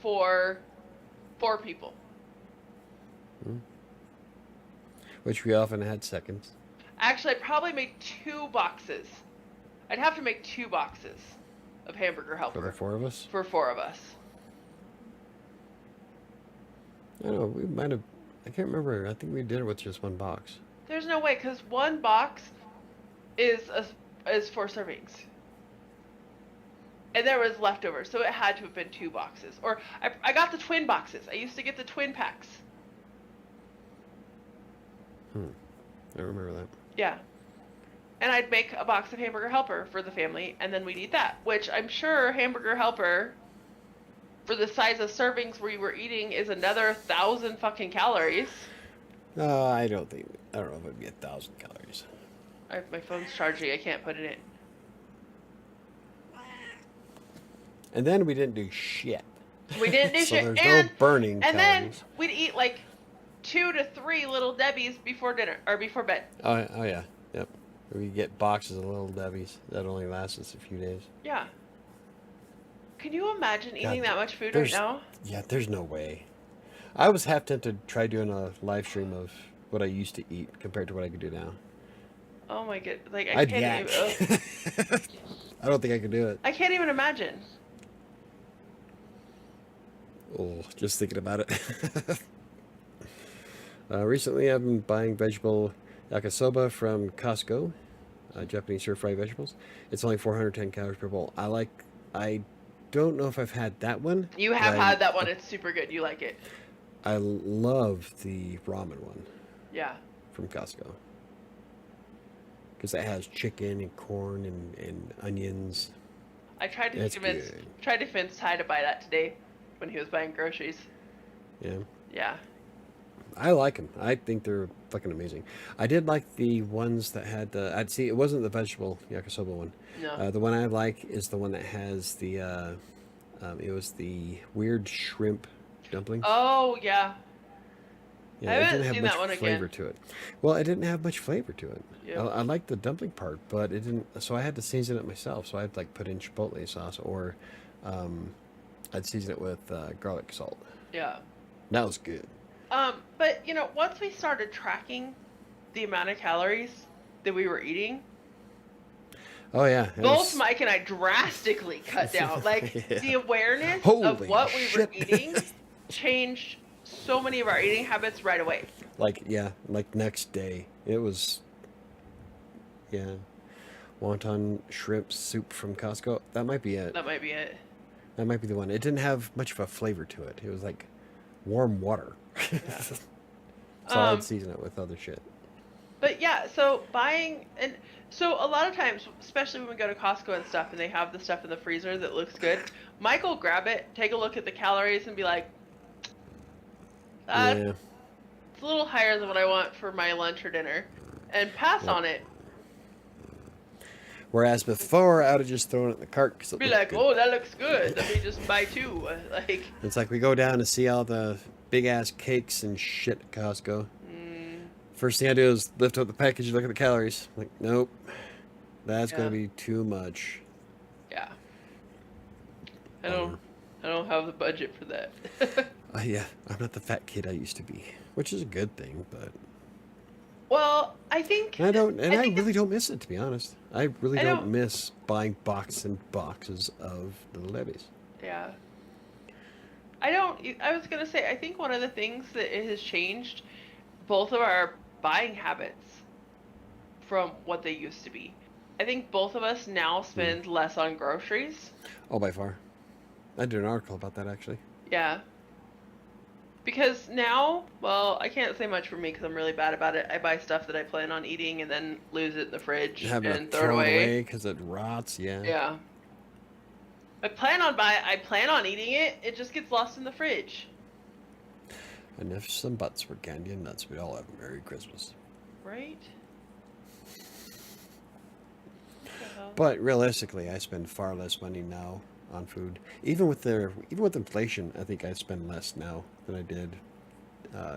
for 4 people. Which we often had seconds. Actually, I'd probably make 2 boxes. I'd have to make 2 boxes of Hamburger Helper For the 4 of us. for 4 of us. I don't know. We might have. I can't remember. I think we did it with just one box. There's no way, because 1 box is 4 servings. And there was leftover, so it had to have been 2 boxes. Or I got the twin boxes. I used to get the twin packs. I remember that. Yeah. And I'd make a box of Hamburger Helper for the family, and then we'd eat that. Which I'm sure Hamburger Helper, for the size of servings we were eating, is another 1,000 fucking calories. I don't know if it'd be 1,000 calories. My phone's charging. I can't put it in. And then we didn't do shit. We didn't do So shit. there's and no burning and then calories. we'd eat like 2 to 3 Little Debbie's before dinner or before bed. Oh yeah. Yep. We get boxes of Little Debbie's. That only lasts us a few days. Yeah. Can you imagine eating God, that much food right there's- now? Yeah, there's no way. I was half tempted to try doing a live stream of what I used to eat compared to what I could do now. Oh my god! Like I I'd can't yak. even. I don't think I could do it. I can't even imagine. Oh, just thinking about it. Recently, I've been buying vegetable yakisoba from Costco, Japanese stir-fried vegetables. It's only 410 calories per bowl. I don't know if I've had that one. You have but had that one. It's super good. You like it? I love the ramen one Yeah. from Costco. Because it has chicken and corn and onions. I tried to That's convince good. Ty to buy that today when he was buying groceries. Yeah. Yeah. I like them. I think they're fucking amazing. I did like the ones that had the. I'd see. It wasn't the vegetable yakisoba one. No. The one I like is the one that has the. It was the weird shrimp dumpling. Oh yeah. Yeah, I it haven't didn't have seen much that one flavor again. to it. Well, it didn't have much flavor to it. Yeah. I liked the dumpling part, but it didn't. So I had to season it myself. So I'd like put in chipotle sauce, or I'd season it with garlic salt. Yeah. That was good. But you know, once we started tracking the amount of calories that we were eating, Oh yeah. it both was- Mike and I drastically cut down. Like Yeah. the awareness of Holy what we were shit. eating changed so many of our eating habits right away. Like next day it was. Yeah, wonton shrimp soup from Costco. That might be it. That might be it. That might be the one. It didn't have much of a flavor to it. It was like warm water. So Um, I'd season it with other shit. But yeah, so buying and so a lot of times, especially when we go to Costco and stuff, and they have the stuff in the freezer that looks good, Mike will grab it, take a look at the calories, and be like, Yeah. "It's a little higher than what I want for my lunch or dinner," and pass Yeah. on it. Whereas before, I would have just thrown it in the cart because it Be looked like, good. oh, that looks good. Let me just buy two. Like, It's like we go down to see all the big ass cakes and shit at Costco. First thing I do is lift up the package and look at the calories. Like, nope, that's Yeah. going to be too much. yeah. I Bummer. don't have the budget for that. Yeah, I'm not the fat kid I used to be, which is a good thing, but Well, I think I don't, and I think really don't miss it, to be honest. I really I don't don't- miss buying boxes and boxes of Little Debbie's. yeah. I was gonna say, I think one of the things that it has changed both of our buying habits from what they used to be. I think both of us now spend less on groceries. Oh, by far. I did an article about that, actually. Yeah. Because now, well, I can't say much for me because I'm really bad about it. I buy stuff that I plan on eating and then lose it in the fridge Having and to throw it away. because it rots, yeah. Yeah. I plan on eating it. It just gets lost in the fridge. And if some butts were candy and nuts, we'd all have a Merry Christmas. Right? What the hell? But realistically, I spend far less money now on food. Even with inflation, I think I spend less now than I did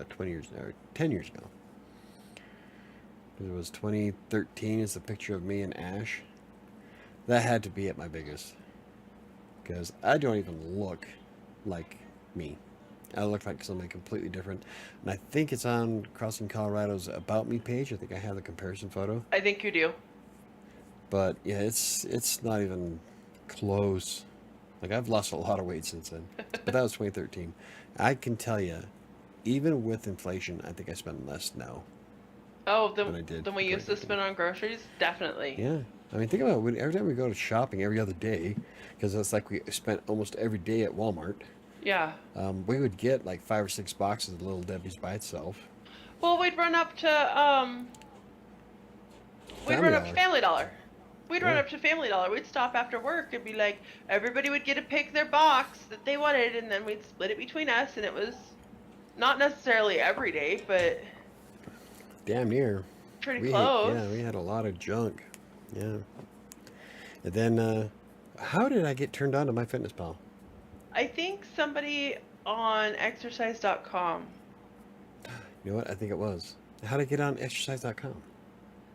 20 years or 10 years ago. It was 2013 is the picture of me and Ash. That had to be at my biggest. Because I don't even look like me. I look like somebody completely different. And I think it's on Crossing Colorado's About Me page. I think I have the comparison photo. I think you do. But yeah, it's not even close. Like, I've lost a lot of weight since then. But that was 2013. I can tell you, even with inflation, I think I spend less now. Oh, Than I did than we used to 2013. spend on groceries? Definitely. Yeah. I mean, think about it. Every time we go to shopping every other day, because it's like we spent almost every day at Walmart, Yeah. we would get like 5 or 6 boxes of Little Debbie's by itself. Well, we'd run up to Family Dollar. Family Dollar. We'd run Yeah. up to Family Dollar. We'd stop after work and be like, everybody would get to pick their box that they wanted, and then we'd split it between us, and it was not necessarily every day, but Damn near. pretty close. Yeah, we had a lot of junk. Yeah. And then, how did I get turned on to MyFitnessPal? I think somebody on exercise.com. You know what? I think it was. How did I get on exercise.com?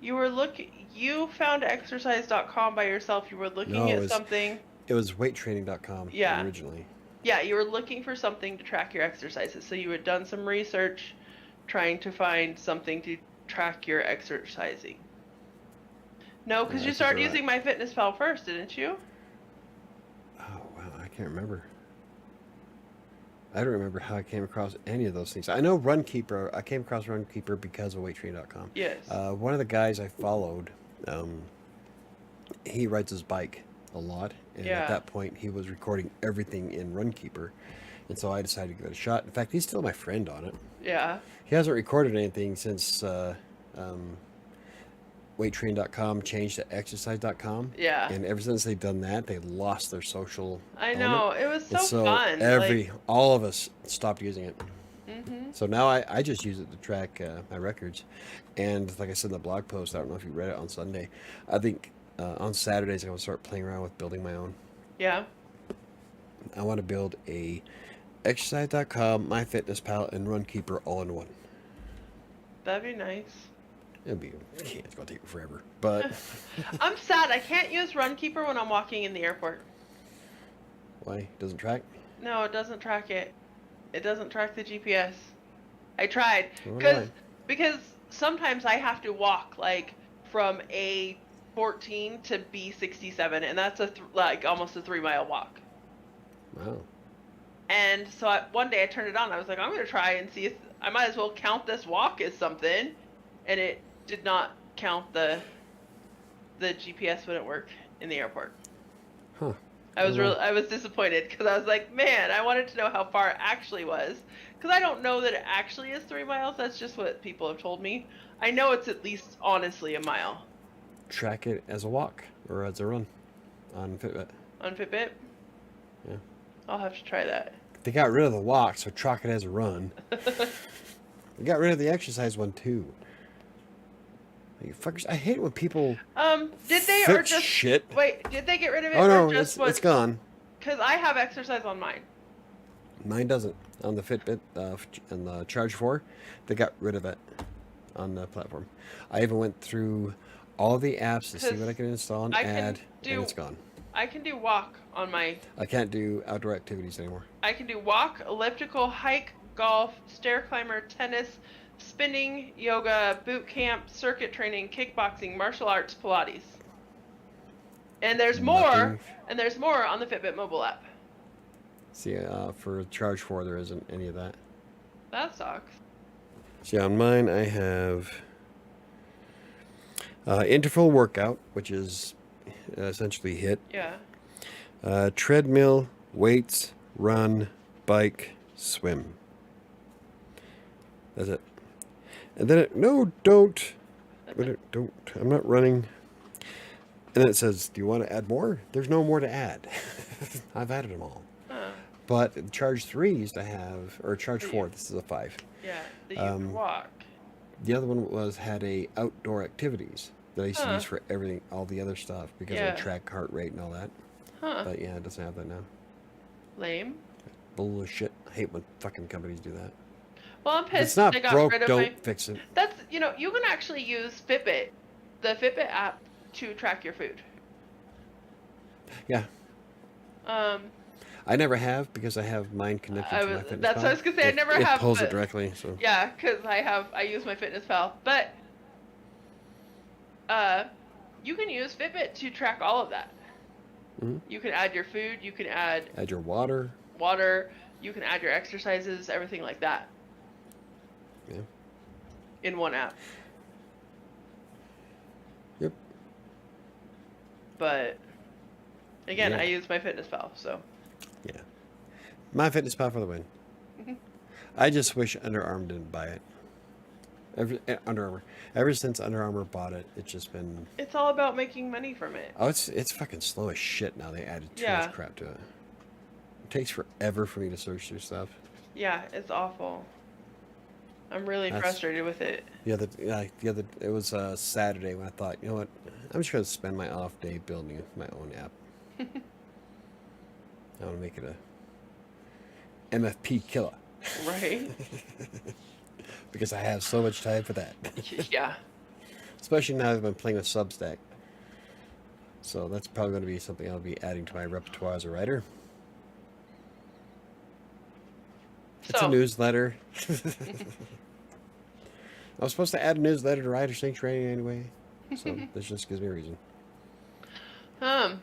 You found exercise.com by yourself. You were looking No, it at was- something. It was weighttraining.com Yeah. originally. Yeah, you were looking for something to track your exercises. So you had done some research trying to find something to track your exercising. No, because Yeah, I you think started you're using MyFitnessPal first, didn't you? Oh, wow. I can't remember. I don't remember how I came across any of those things. I know Runkeeper. I came across Runkeeper because of weighttraining.com. Yes. One of the guys I followed, he rides his bike a lot. And Yeah. at that point, he was recording everything in Runkeeper. And so I decided to give it a shot. In fact, he's still my friend on it. Yeah. He hasn't recorded anything since weighttrain.com changed to exercise.com. Yeah. And ever since they've done that, they lost their social I element. know. It was so, And so fun. all of us stopped using it. Mm-hmm. So now I just use it to track my records. And like I said in the blog post, I don't know if you read it on Sunday, I think on Saturdays I'm going to start playing around with building my own. Yeah. I want to build a exercise.com, MyFitnessPal, and Runkeeper all in one. That'd be nice. It's going to take forever. But I'm sad. I can't use Runkeeper when I'm walking in the airport. why? Doesn't track? No, it doesn't track it. It doesn't track the GPS. I tried Why? because sometimes I have to walk like from A14 to B67, and that's like almost a 3-mile walk. Wow. And so one day I turned it on. I was like, I'm gonna try and see if I might as well count this walk as something, and it did not count the GPS wouldn't work in the airport. Huh. I was Well, I was disappointed because I was like, man, I wanted to know how far it actually was, because I don't know that it actually is 3 miles. That's just what people have told me. I know it's at least honestly a mile Track it as a walk or as a run on Fitbit. on Fitbit. Yeah. I'll have to try that. They got rid of the walk, so track it as a run. They got rid of the exercise one too. You fuckers, I hate when people Did they or fix just shit. wait? Did they get rid of it Oh or no, just it's gone. Because I have exercise on mine. Mine doesn't. On the Fitbit and the Charge 4, they got rid of it on the platform. I even went through all the apps to see what I can install and I can add, do- and it's gone. I can do walk on my. I can't do outdoor activities anymore. I can do walk, elliptical, hike, golf, stair climber, tennis, spinning, yoga, boot camp, circuit training, kickboxing, martial arts, Pilates. And there's more. Nothing. And there's more on the Fitbit mobile app. See, for Charge 4, there isn't any of that. That sucks. See, on mine, I have interval workout, which is essentially HIIT. Yeah. Treadmill, weights, run, bike, swim. That's it. And then no, don't. Don't. I'm not running. And then it says, do you want to add more? There's no more to add. I've added them all. Huh. But Charge 3 used to have, or Charge 4, this is a 5. Yeah. That you can walk. The other one had a outdoor activities that I used to Huh. use for everything, all the other stuff, because I Yeah. track heart rate and all that. Huh. But yeah, it doesn't have that now. Lame. Bullshit. I hate when fucking companies do that. Well, I'm If pissed it's not they got broke, rid of don't my. fix it. That's you can actually use Fitbit, the Fitbit app, to track your food. Yeah. Um, I never have because I have mine connected to my that's what I was gonna say. I never it have. pulls it but- directly, so. Yeah, because I use my FitnessPal, but you can use Fitbit to track all of that. Mhm. You can add your food, you can add Add your water. water, you can add your exercises, everything like that. Yeah. In one app. Yep. But again, Yeah. I use my FitnessPal, so Yeah. My Fitness Pal for the win. Mhm. I just wish Under Armour didn't buy it. Under Armour. Ever since Under Armour bought it, it's just been. it's all about making money from it. Oh, it's fucking slow as shit now. They added too Yeah. much crap to it. It takes forever for me to search through stuff. Yeah, it's awful. I'm really That's- frustrated with it. It was Saturday when I thought, you know what, I'm just gonna spend my off day building my own app. I want to make it a MFP killer Right? because I have so much time for that. Yeah. Especially now I've been playing with Substack. So that's probably going to be something I'll be adding to my repertoire as a writer. It's a So, newsletter. I was supposed to add a newsletter to Writer Sanctuary anyway. So this just gives me a reason. how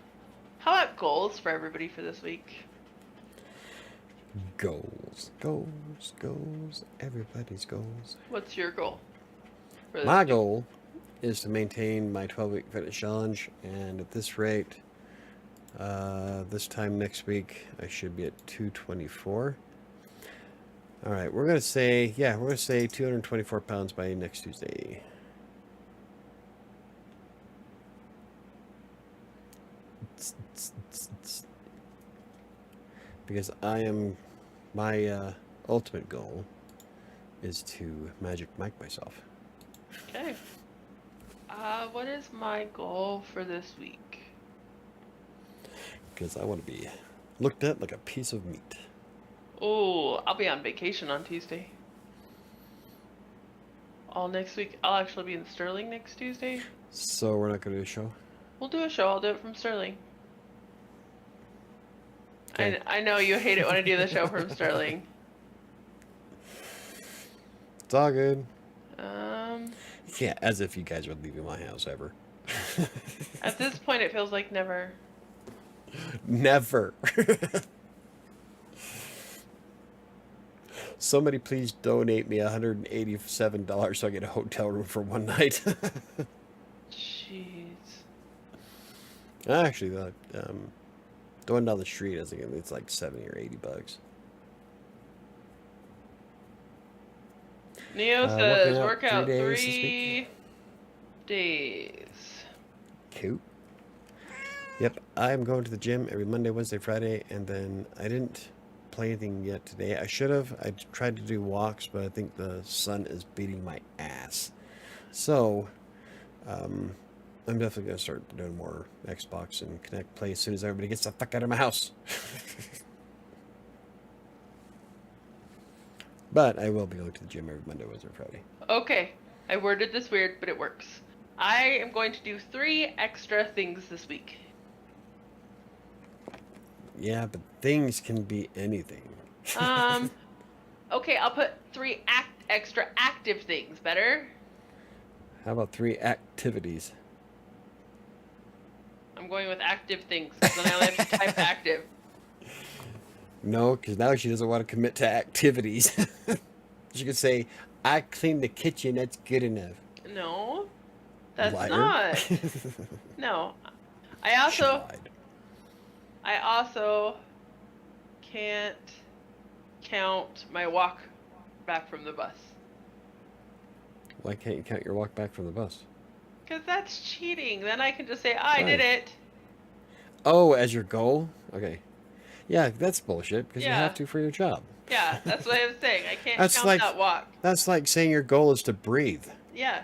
about goals for everybody for this week? Goals. Goals. Goals. Everybody's goals. What's your goal? For this My week? goal is to maintain my 12-week fitness challenge, and at this rate, this time next week, I should be at 224. All right, we're gonna say 224 pounds by next Tuesday. Because my ultimate goal is to Magic Mike myself. Okay. What is my goal for this week? Because I want to be looked at like a piece of meat. Oh, I'll be on vacation on Tuesday. All next week. I'll actually be in Sterling next Tuesday. So we're not going to do a show? We'll do a show. I'll do it from Sterling. Okay. I know you hate it when I do the show from Sterling. It's all good. Um, Yeah, as if you guys would leave my house ever. at this point, it feels like never. Never. Somebody please donate me $187 so I get a hotel room for one night. Jeez. Actually, the one down the street, I think it's like $70 or $80. Neo Working says out work out 3 days this 3 days. Cute. Yep, I'm going to the gym every Monday, Wednesday, Friday, and then I didn't play anything yet today. I should have. I tried to do walks, but I think the sun is beating my ass. So, I'm definitely gonna start doing more Xbox and Connect Play as soon as everybody gets the fuck out of my house. But I will be going to the gym every Monday, Wednesday, Friday. Okay, I worded this weird, but it works. I am going to do 3 extra things this week. Yeah, but things can be anything. Okay, I'll put 3 extra active things. Better? How about 3 activities? I'm going with active things, 'cause then I only have to type active. No, because now she doesn't want to commit to activities. She could say, I cleaned the kitchen, that's good enough. No, that's Liar. not. No. I She lied. also can't count my walk back from the bus. Why can't you count your walk back from the bus? Because that's cheating. Then I can just say, I did Why? it. Oh, as your goal? Okay. Yeah, that's bullshit because you Yeah. have to for your job. Yeah, that's what I was saying. I can't That's count like- that walk. That's like saying your goal is to breathe. Yeah.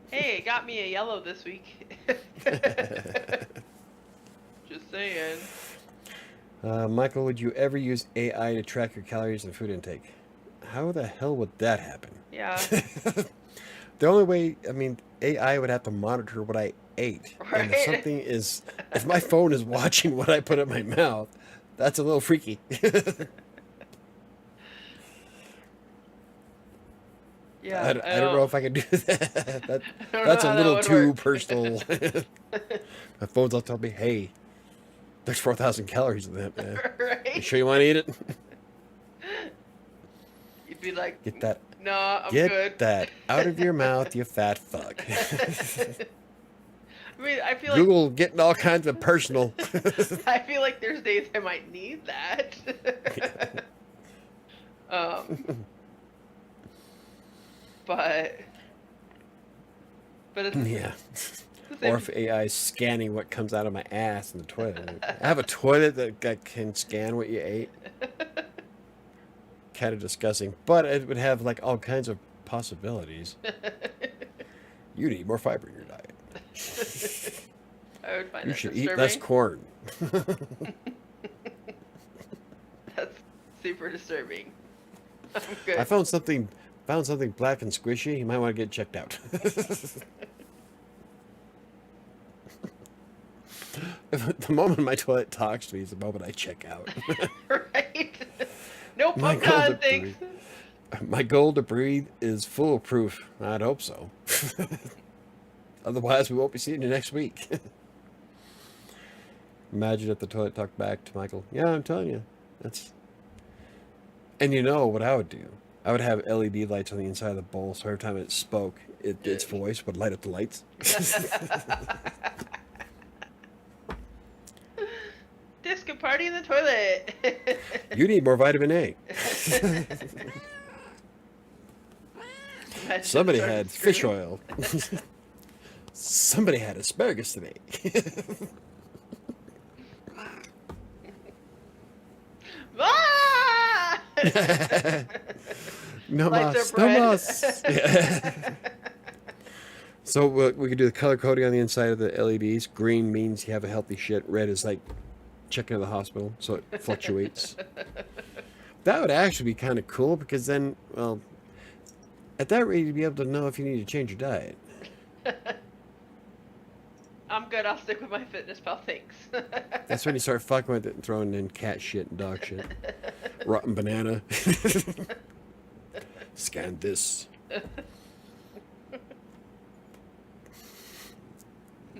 Hey, it got me a yellow this week. Just saying. Michael, would you ever use AI to track your calories and food intake? How the hell would that happen? Yeah. The only way, I mean, AI would have to monitor what I ate. And if Right. something is, if my phone is watching what I put in my mouth, that's a little freaky. Yeah. I don't know if I can do that. That I don't that's know a how that little would too work. personal. My phone's all telling me, hey, there's 4,000 calories in that, man. You Right? sure you want to eat it? You'd be like, Get that. no, I'm Get good. that out of your mouth, you fat fuck. I mean, I feel like Google getting all kinds of personal. I feel like there's days I might need that. But it's Yeah. the same. Or if AI is scanning what comes out of my ass in the toilet. I have a toilet that can scan what you ate. Kind of disgusting, but it would have like all kinds of possibilities. You need more fiber in your diet. I would find You that should disturbing. eat less corn. That's super disturbing. I'm good. I found something black and squishy. You might want to get checked out. The moment my toilet talks to me is the moment I check out. Right? No My punk goal on to things. My goal to breathe is foolproof. I'd hope so. Otherwise, we won't be seeing you next week. Imagine if the toilet talked back to Michael. Yeah, I'm telling you. That's. And you know what I would do? I would have LED lights on the inside of the bowl, so every time it spoke, its voice would light up the lights. Disco party in the toilet. You need more vitamin A. Imagine Somebody started had fish screaming. oil. Somebody had asparagus today. Ah! No Lights mas, are no bread. mas. Yeah. So we could do the color coding on the inside of the LEDs. Green means you have a healthy shit. Red is like checking to the hospital, so it fluctuates. That would actually be kind of cool because then, well, at that rate, you'd be able to know if you need to change your diet. I'm good. I'll stick with my fitness pal. Thanks. That's when you start fucking with it and throwing in cat shit and dog shit. Rotten banana. Scan this.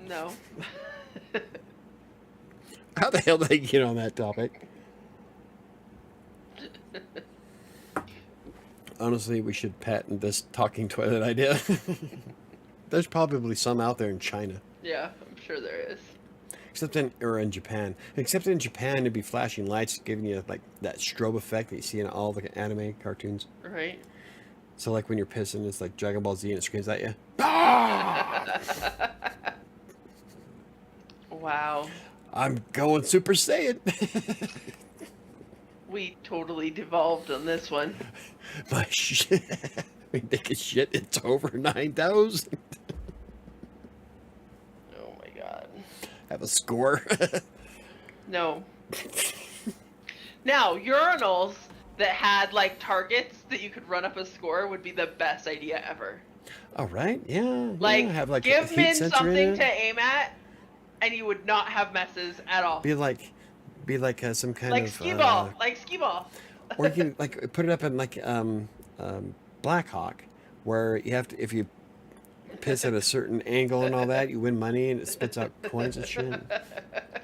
No. How the hell did I get on that topic? Honestly, we should patent this talking toilet idea. There's probably some out there in China. Yeah, I'm sure there is. Except in Japan. Except in Japan, it'd be flashing lights giving you like that strobe effect that you see in all the anime cartoons. Right? So like when you're pissing, it's like Dragon Ball Z and it screams at you. Wow. I'm going Super Saiyan. We totally devolved on this one. My shit. We take a shit, it's over 9,000. Oh my god. Have a score. No. Now, urinals that had like targets that you could run up a score would be the best idea ever. All right, yeah. Like, yeah, have like a give heat men sensor something in to it. aim at, and you would not have messes at all. Be like some kind Like of skee ball, like skee ball. or you can like put it up in like Black Hawk, where you have to, if you piss at a certain angle and all that, you win money and it spits out coins and shit.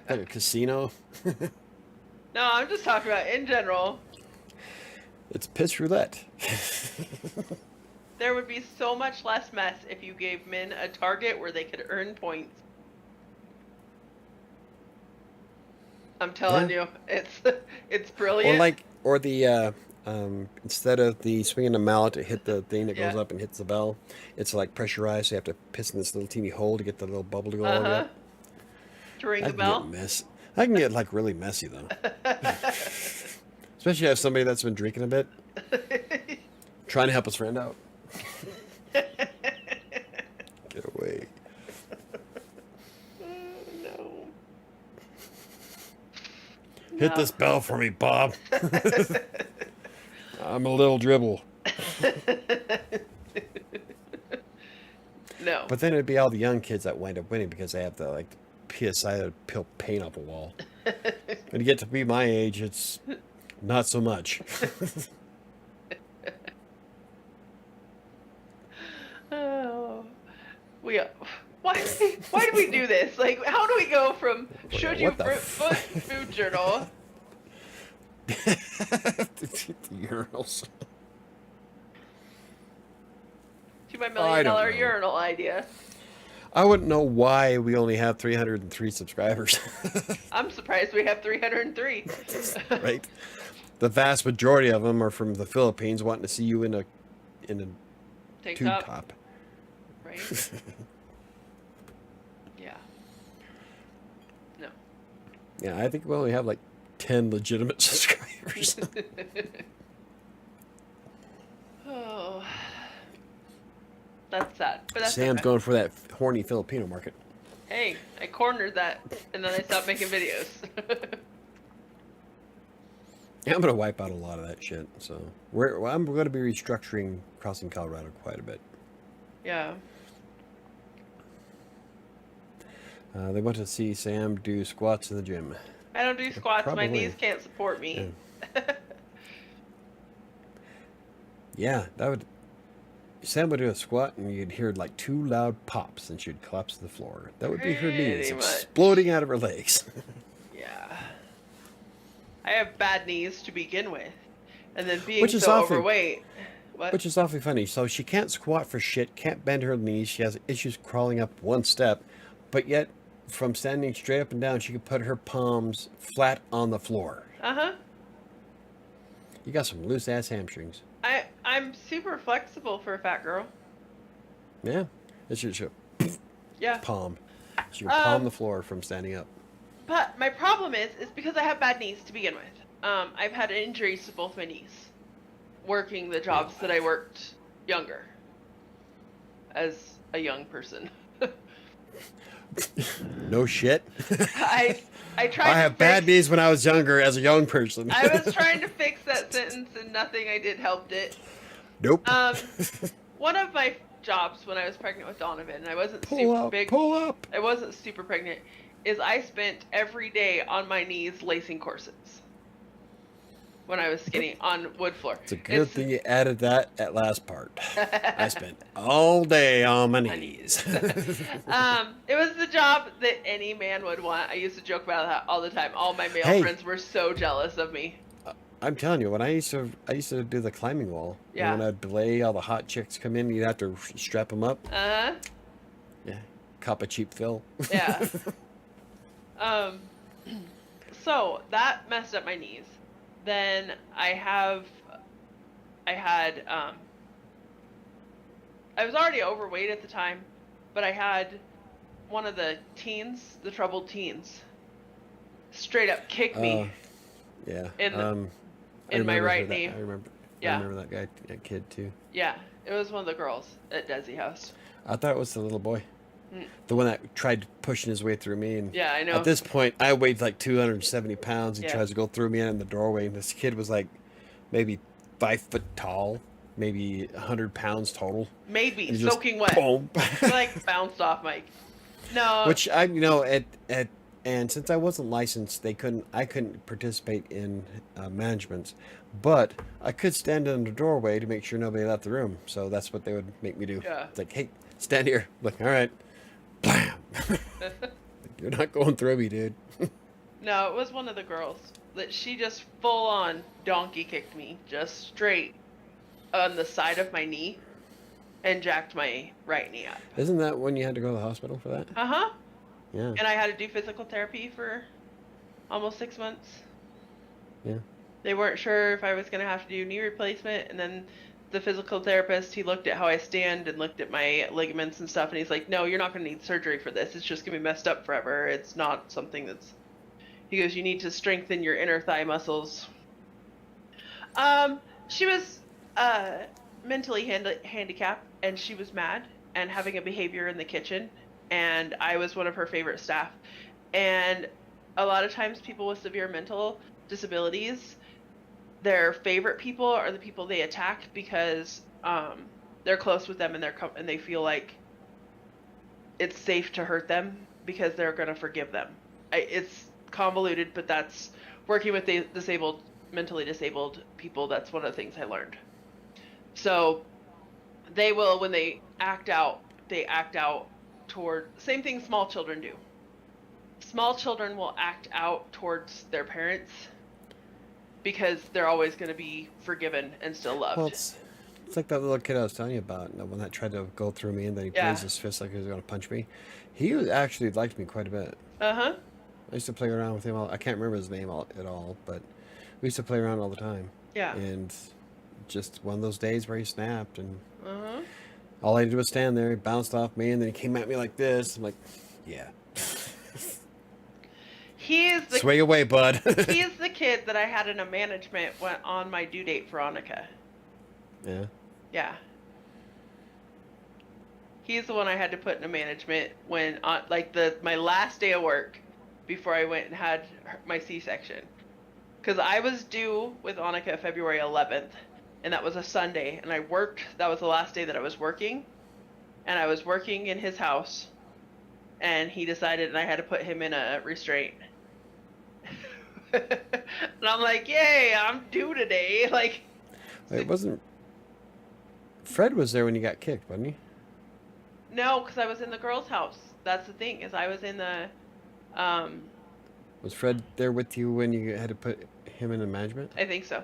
Like a casino. No, I'm just talking about in general. It's piss roulette. There would be so much less mess if you gave men a target where they could earn points. I'm telling you, it's brilliant. Or the instead of the swinging the mallet to hit the thing that goes Yeah. up and hits the bell, it's like pressurized. So you have to piss in this little teeny hole to get the little bubble to go all the way up. To ring I the can bell. get I can get like really messy though. Especially if somebody that's been drinking a bit, trying to help his friend out. Get away. No. Hit this bell for me, Bob. I'm a little dribble. No. But then it'd be all the young kids that wind up winning because they have the like PSI that peel paint up a wall. When you get to be my age, it's not so much. Oh, why do we do this? Like, how do we go from should you What the food journal? The urinals. To my I don't $1,000,000 know. urinal idea. I wouldn't know why we only have 303 subscribers. I'm surprised we have 303. Right? The vast majority of them are from the Philippines, wanting to see you in a Tank tube top, top. right? Yeah. No. Yeah, I think we only have like 10 legitimate subscribers. Oh, that's sad. But that's Sam's okay. going for that horny Filipino market. Hey, I cornered that, and then I stopped making videos. Yeah, I'm going to wipe out a lot of that shit. So I'm going to be restructuring Crossing Colorado quite a bit. Yeah. They went to see Sam do squats in the gym. I don't do squats. My Probably. knees can't support me. Yeah, that would. Sam would do a squat, and you'd hear like 2 loud pops, and she'd collapse to the floor. That would be her knees Pretty much. exploding out of her legs. Yeah. I have bad knees to begin with. And then being Which is so awfully- overweight. What? Which is awfully funny. So she can't squat for shit, can't bend her knees. She has issues crawling up one step, but yet from standing straight up and down, she could put her palms flat on the floor. Uh-huh. You got some loose ass hamstrings. I'm super flexible for a fat girl. Yeah, it's your Yeah. palm. So you palm the floor from standing up. But my problem is because I have bad knees to begin with. I've had injuries to both my knees working the jobs that I worked younger as a young person. No shit. I tried I to have bad fix- knees when I was younger as a young person. I was trying to fix that sentence and nothing I did helped it. Nope. One of my jobs when I was pregnant with Donovan, and I wasn't Pull super up, big. pull up. I wasn't super pregnant. Is I spent every day on my knees lacing corsets when I was skinny on wood floor. It's a good thing you added that at last part. I spent all day on my knees. It was the job that any man would want. I used to joke about that all the time. All my male Hey. friends were so jealous of me. I'm telling you, when I used to do the climbing wall. Yeah. And when I'd belay, all the hot chicks come in. You'd have to strap them up. Uh-huh. Yeah. Cop a cheap fill. Yeah. So that messed up my knees. Then I was already overweight at the time, but I had one of the teens, the troubled teens, straight up kick me Yeah. In I in my remember right that. knee. I remember. I Yeah. remember that kid too. Yeah. It was one of the girls at Desi House. I thought it was the little boy. Mm. The one that tried pushing his way through me. And Yeah, I know. at this point, I weighed like 270 pounds. He Yeah. tries to go through me in the doorway. And this kid was like maybe 5 foot tall, maybe 100 pounds total. Maybe And he just soaking wet. boom. Like bounced off Mike. No. Which and since I wasn't licensed, I couldn't participate in managements, but I could stand in the doorway to make sure nobody left the room. So that's what they would make me do. Yeah. It's like, hey, stand here. I'm like, all right, blam. You're not going through me, dude. No, it was one of the girls that she just full on donkey kicked me just straight on the side of my knee and jacked my right knee up. Isn't that when you had to go to the hospital for that? Uh-huh. Yeah. And I had to do physical therapy for almost 6 months. Yeah. They weren't sure if I was going to have to do knee replacement, and then the physical therapist, he looked at how I stand and looked at my ligaments and stuff, and he's like, no, you're not going to need surgery for this. It's just going to be messed up forever. It's not something that's... He goes, you need to strengthen your inner thigh muscles. She was mentally handicapped, and she was mad and having a behavior in the kitchen, and I was one of her favorite staff. And a lot of times people with severe mental disabilities, their favorite people are the people they attack because they're close with them and they feel like it's safe to hurt them because they're going to forgive them. It's convoluted, but that's working with mentally disabled people. That's one of the things I learned. So they will, when they act out toward, same thing small children do. Small children will act out towards their parents because they're always going to be forgiven and still loved. Well, it's like that little kid I was telling you about, the one that tried to go through me and then he Yeah. raised his fist like he was going to punch me. He actually liked me quite a bit. Uh-huh. I used to play around with him. I can't remember his name at all, but we used to play around all the time. Yeah. And just one of those days where he snapped, and Uh-huh. all I did was stand there. He bounced off me, and then he came at me like this. I'm like, yeah. He is the Sway away, bud. he is the kid that I had in a management on my due date for Annika. Yeah. Yeah. He's the one I had to put in a management when, my last day of work before I went and had my C-section. Because I was due with Annika February 11th, and that was a Sunday, and I worked, that was the last day that I was working, and I was working in his house, and he decided, and I had to put him in a restraint. And I'm like, yay, I'm due today. Like, It wasn't. Fred was there when you got kicked, wasn't he? no, because I was in the girls' house. That's the thing, is I was in the, Was Fred there with you when you had to put him in the management? I think so.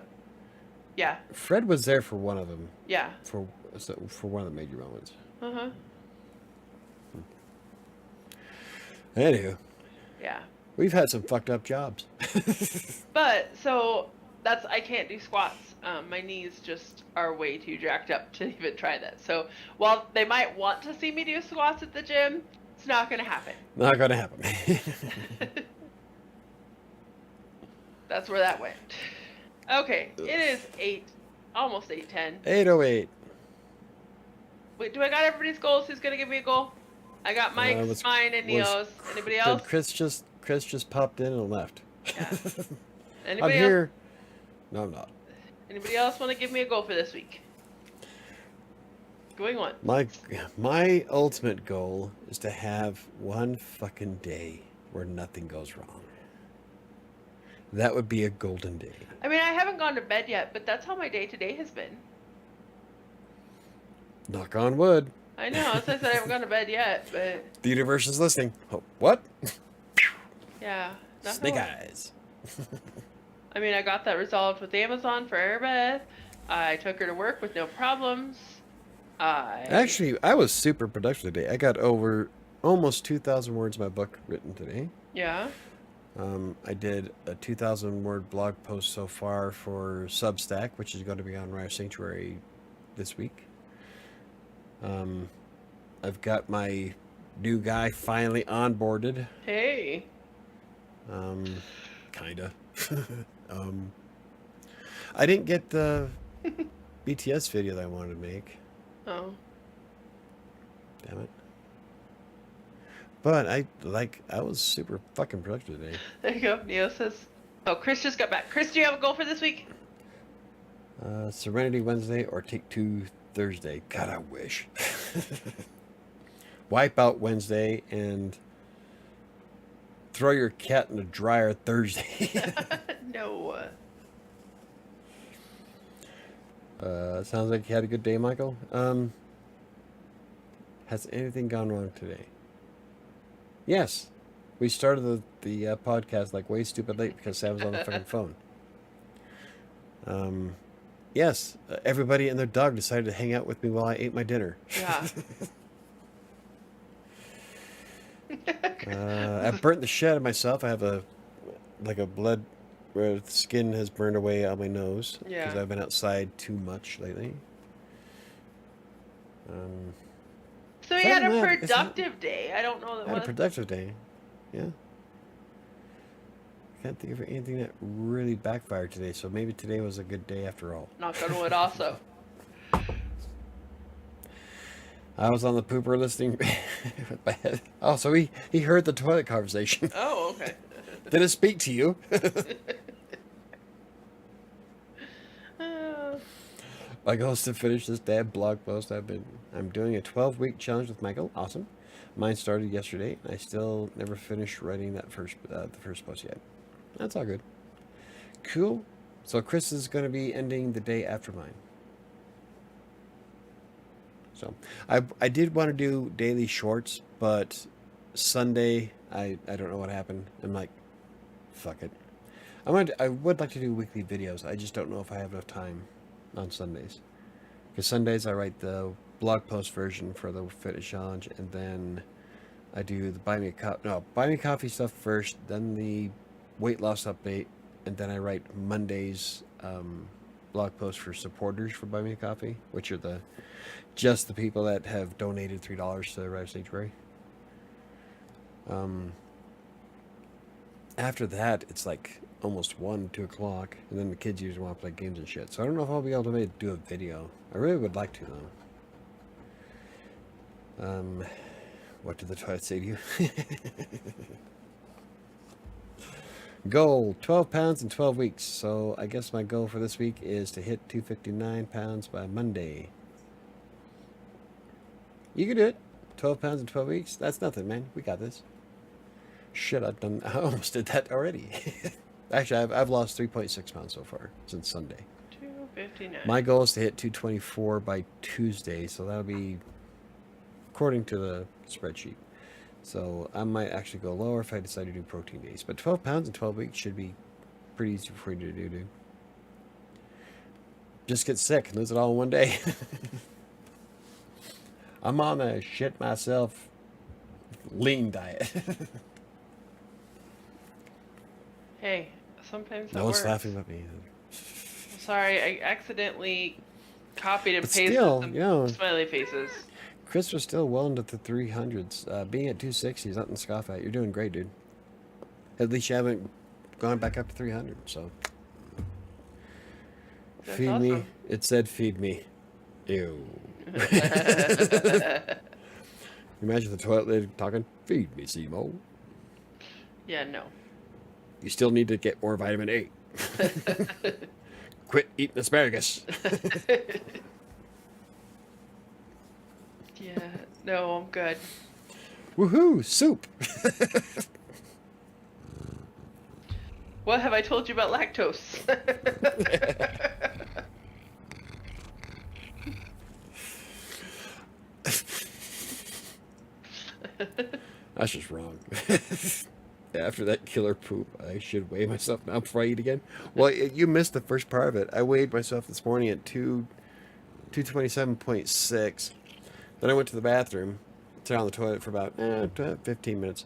Yeah, Fred was there for one of them, yeah. for one of the major moments. Uh-huh. Anywho, Yeah. we've had some fucked up jobs. But, so, I can't do squats. My knees just are way too jacked up to even try that. So, while they might want to see me do squats at the gym, it's not going to happen. Not gonna happen. That's where that went. Okay, it is almost 8:10. 808. Wait, do I got everybody's goals? Who's going to give me a goal? I got Mike's, mine, and Neo's. Anybody else? Did Chris just popped in and left. Yeah. I'm Anybody else? here. No, I'm not. Anybody else want to give me a goal for this week? Going on. My ultimate goal is to have one fucking day where nothing goes wrong. That would be a golden day. I mean, I haven't gone to bed yet, but that's how my day today has been. Knock on wood. I know, as I said, I haven't gone to bed yet, but The universe is listening. Oh, what? yeah. knock Snake on wood. eyes. I mean, I got that resolved with Amazon for Airbeth. I took her to work with no problems. Actually, I was super productive today. I got over almost 2,000 words of my book written today. Yeah. I did a 2,000 word blog post so far for Substack, which is going to be on Rare Sanctuary this week. I've got my new guy finally onboarded. Hey. Kinda. I didn't get the BTS video that I wanted to make. Oh. Damn it. But I was super fucking productive today. There you go. Neo says. Oh, Chris just got back. Chris, do you have a goal for this week? Serenity Wednesday or Take Two Thursday. God, I wish. Wipeout Wednesday and throw your cat in the dryer Thursday. No. Sounds like you had a good day, Michael. Has anything gone wrong today? Yes. We started the podcast like way stupid late because Sam was on the fucking phone. Yes. Everybody and their dog decided to hang out with me while I ate my dinner. Yeah. I burnt the shit out of myself. I have a blood where the skin has burned away on my nose because Yeah. I've been outside too much lately. So he had Other a than that, productive day. I don't know that I had a was. productive day. Yeah. Can't think of anything that really backfired today, so maybe today was a good day after all. Knock on wood also. I was on the pooper listening with my head. Oh, so he heard the toilet conversation. Oh, okay. Did it speak to you? My goal is to finish this damn blog post. I'm doing a 12-week challenge with Michael. Awesome. Mine started yesterday. I still never finished writing that the first post yet. That's all good. Cool. So Chris is going to be ending the day after mine. So I did want to do daily shorts, but Sunday I don't know what happened. I'm like, fuck it. I would like to do weekly videos. I just don't know if I have enough time on Sundays. Because Sundays I write the blog post version for the fitness challenge, and then I do the buy me a coffee stuff first, then the weight loss update, and then I write Monday's blog post for supporters for Buy Me a Coffee, which are just the people that have donated $3 to the Red Sanctuary. After that, it's like almost 2 o'clock, and then the kids usually want to play games and shit. So I don't know if I'll be able to do a video. I really would like to, though. What did the toilet say to you? Goal, 12 pounds in 12 weeks. So I guess my goal for this week is to hit 259 pounds by Monday. You can do it. 12 pounds in 12 weeks. That's nothing, man. We got this. Shit, I almost did that already. Actually, I've lost 3.6 pounds so far since Sunday. 259. My goal is to hit 224 by Tuesday, so that'll be according to the spreadsheet. So I might actually go lower if I decide to do protein days. But 12 pounds in 12 weeks should be pretty easy for you to do, dude. Just get sick and lose it all in one day. I'm on a shit myself lean diet. Hey, sometimes that No one's works. laughing at me. Sorry, I accidentally copied and But pasted still, some you know, smiley faces. Chris was still well into the 300s. Being at 260 is nothing to scoff at. You're doing great, dude. At least you haven't gone back up to 300, so. That's Feed me. awesome. It said feed me. Ew. Imagine the toilet lady talking, feed me, Simo. Yeah, no. You still need to get more vitamin A. Quit eating asparagus. Yeah, no, I'm good. Woohoo, soup. What have I told you about lactose? That's just wrong. After that killer poop, I should weigh myself now before I eat again. Well, you missed the first part of it. I weighed myself this morning at 227.6. Then I went to the bathroom, sat on the toilet for about 15 minutes.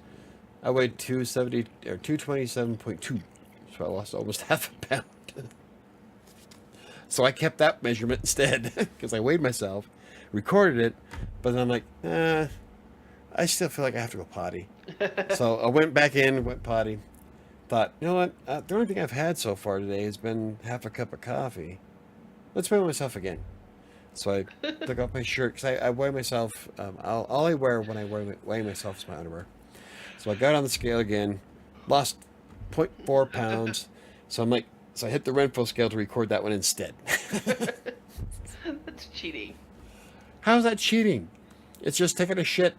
I weighed 227.2, so I lost almost half a pound. So I kept that measurement instead because I weighed myself, recorded it, but then I'm like, I still feel like I have to go potty. So I went back in, went potty. Thought, you know what? The only thing I've had so far today has been half a cup of coffee. let's weigh myself again. So I took off my shirt because I weigh myself. All I wear when I weigh myself is my underwear. So I got on the scale again, lost 0.4 pounds. So I'm like, so I hit the Renfro scale to record that one instead. That's cheating. How's that cheating? It's just taking a shit.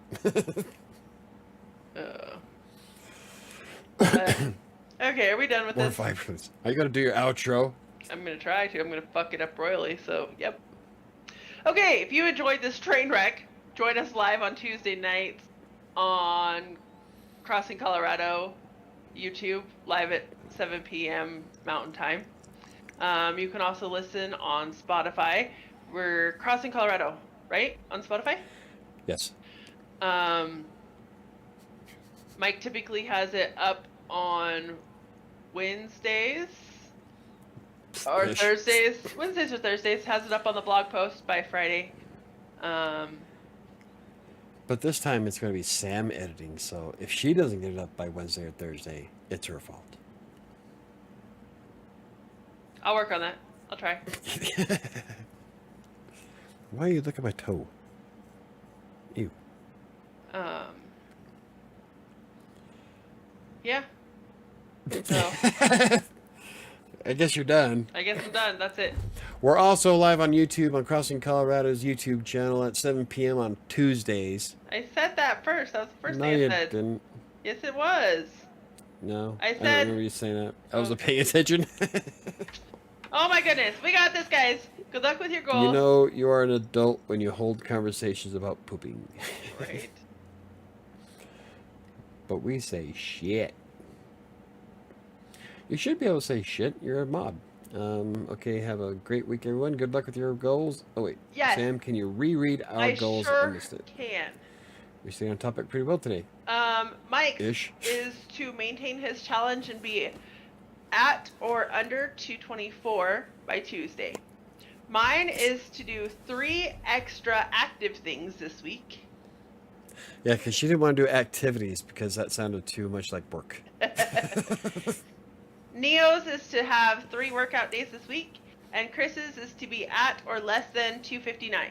Okay, are we done with More this? 5 minutes. Are you gonna do your outro? I'm gonna try to. I'm gonna fuck it up royally. So, yep. Okay, if you enjoyed this train wreck, join us live on Tuesday nights on Crossing Colorado YouTube, live at 7 p.m. Mountain Time. You can also listen on Spotify. We're Crossing Colorado, right? On Spotify? Yes. Mike typically has it up on Wednesdays or Ish. Thursdays. Wednesdays or Thursdays. Has it up on the blog post by Friday. But this time it's gonna be Sam editing. So if she doesn't get it up by Wednesday or Thursday, it's her fault. I'll work on that. I'll try. Why are you looking at my toe? Ew. Yeah. So, I guess you're done. I guess I'm done. That's it. We're also live on YouTube on Crossing Colorado's YouTube channel at 7 p.m. on Tuesdays. I said that first. That was the first No, thing I you said. didn't. Yes, it was. No. I don't said- remember you saying that. I wasn't Okay. paying attention. Oh my goodness. We got this, guys. Good luck with your goals. You know you are an adult when you hold conversations about pooping. Right. But we say shit. You should be able to say shit. You're a mob. Okay, have a great week, everyone. Good luck with your goals. Oh, wait. Yes. Sam, can you reread our I goals? I sure missed it. can. We stayed on topic pretty well today. Mike's Ish. is to maintain his challenge and be at or under 224 by Tuesday. Mine is to do 3 extra active things this week. Yeah, because she didn't want to do activities because that sounded too much like work. Neo's is to have 3 workout days this week, and Chris's is to be at or less than 259.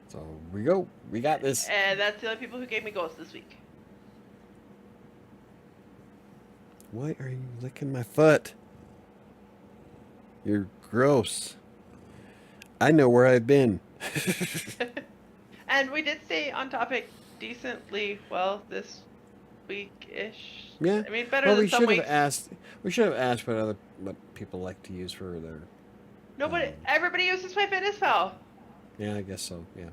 So we go. We got this. And that's the only people who gave me goals this week. Why are you licking my foot? You're gross. I know where I've been. And we did stay on topic decently well this week-ish. Yeah. I mean, better Well, than we some should have weeks. asked. We should have asked what people like to use for their. Nobody, everybody uses MyFitnessPal. Yeah, I guess so. Yeah.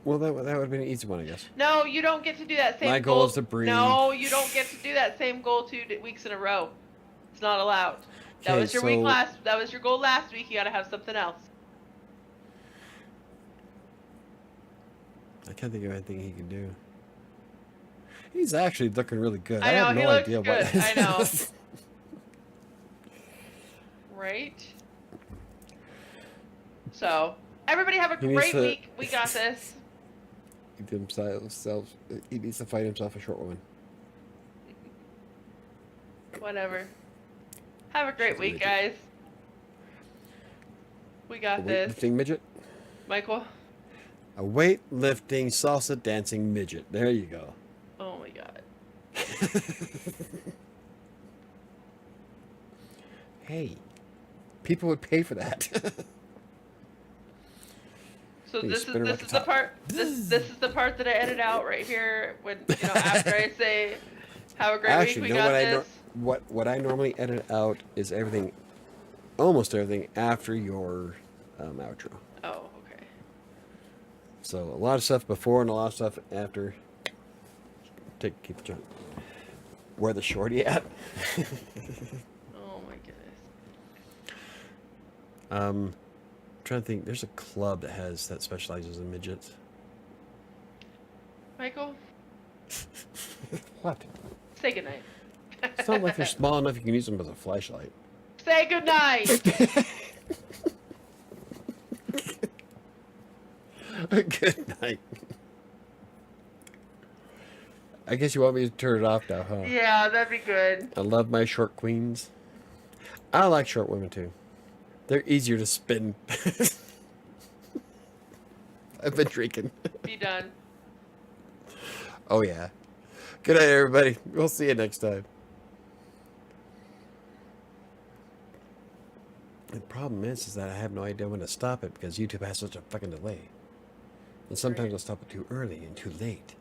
Well, that would have been an easy one, I guess. No, you don't get to do that same My goal is to breathe. No, you don't get to do that same goal 2 weeks in a row. It's not allowed. That Okay, was your that was your goal last week. You got to have something else. I can't think of anything he can do. He's actually looking really good. I know, have no he looks idea good. what. I know. Right? So, everybody have a He needs great to- week. We got this. He needs to fight himself a short woman. Whatever. Have a great She's a week, midget. guys. We A got this. weightlifting midget. Michael? A weightlifting salsa dancing midget. There you go. Oh my god. Hey, people would pay for that. So Please this spin her is like a the top. part this is the part that I edit out right here when after I say have a great Actually, week, you we know got what this. what I normally edit out is everything, almost everything after your outro. Oh, okay. So a lot of stuff before and a lot of stuff after. Keep the joint. Where the shorty at? Oh my goodness. Trying to think. There's a club that specializes in midgets. Michael, What? say goodnight. It's not like they're small enough you can use them as a flashlight. Say goodnight. Good night. I guess you want me to turn it off now, huh? Yeah, that'd be good. I love my short queens. I like short women too. They're easier to spin. I've been drinking. Be done. Oh yeah. Good night, everybody. We'll see you next time. The problem is that I have no idea when to stop it because YouTube has such a fucking delay. And sometimes Right. I'll stop it too early and too late.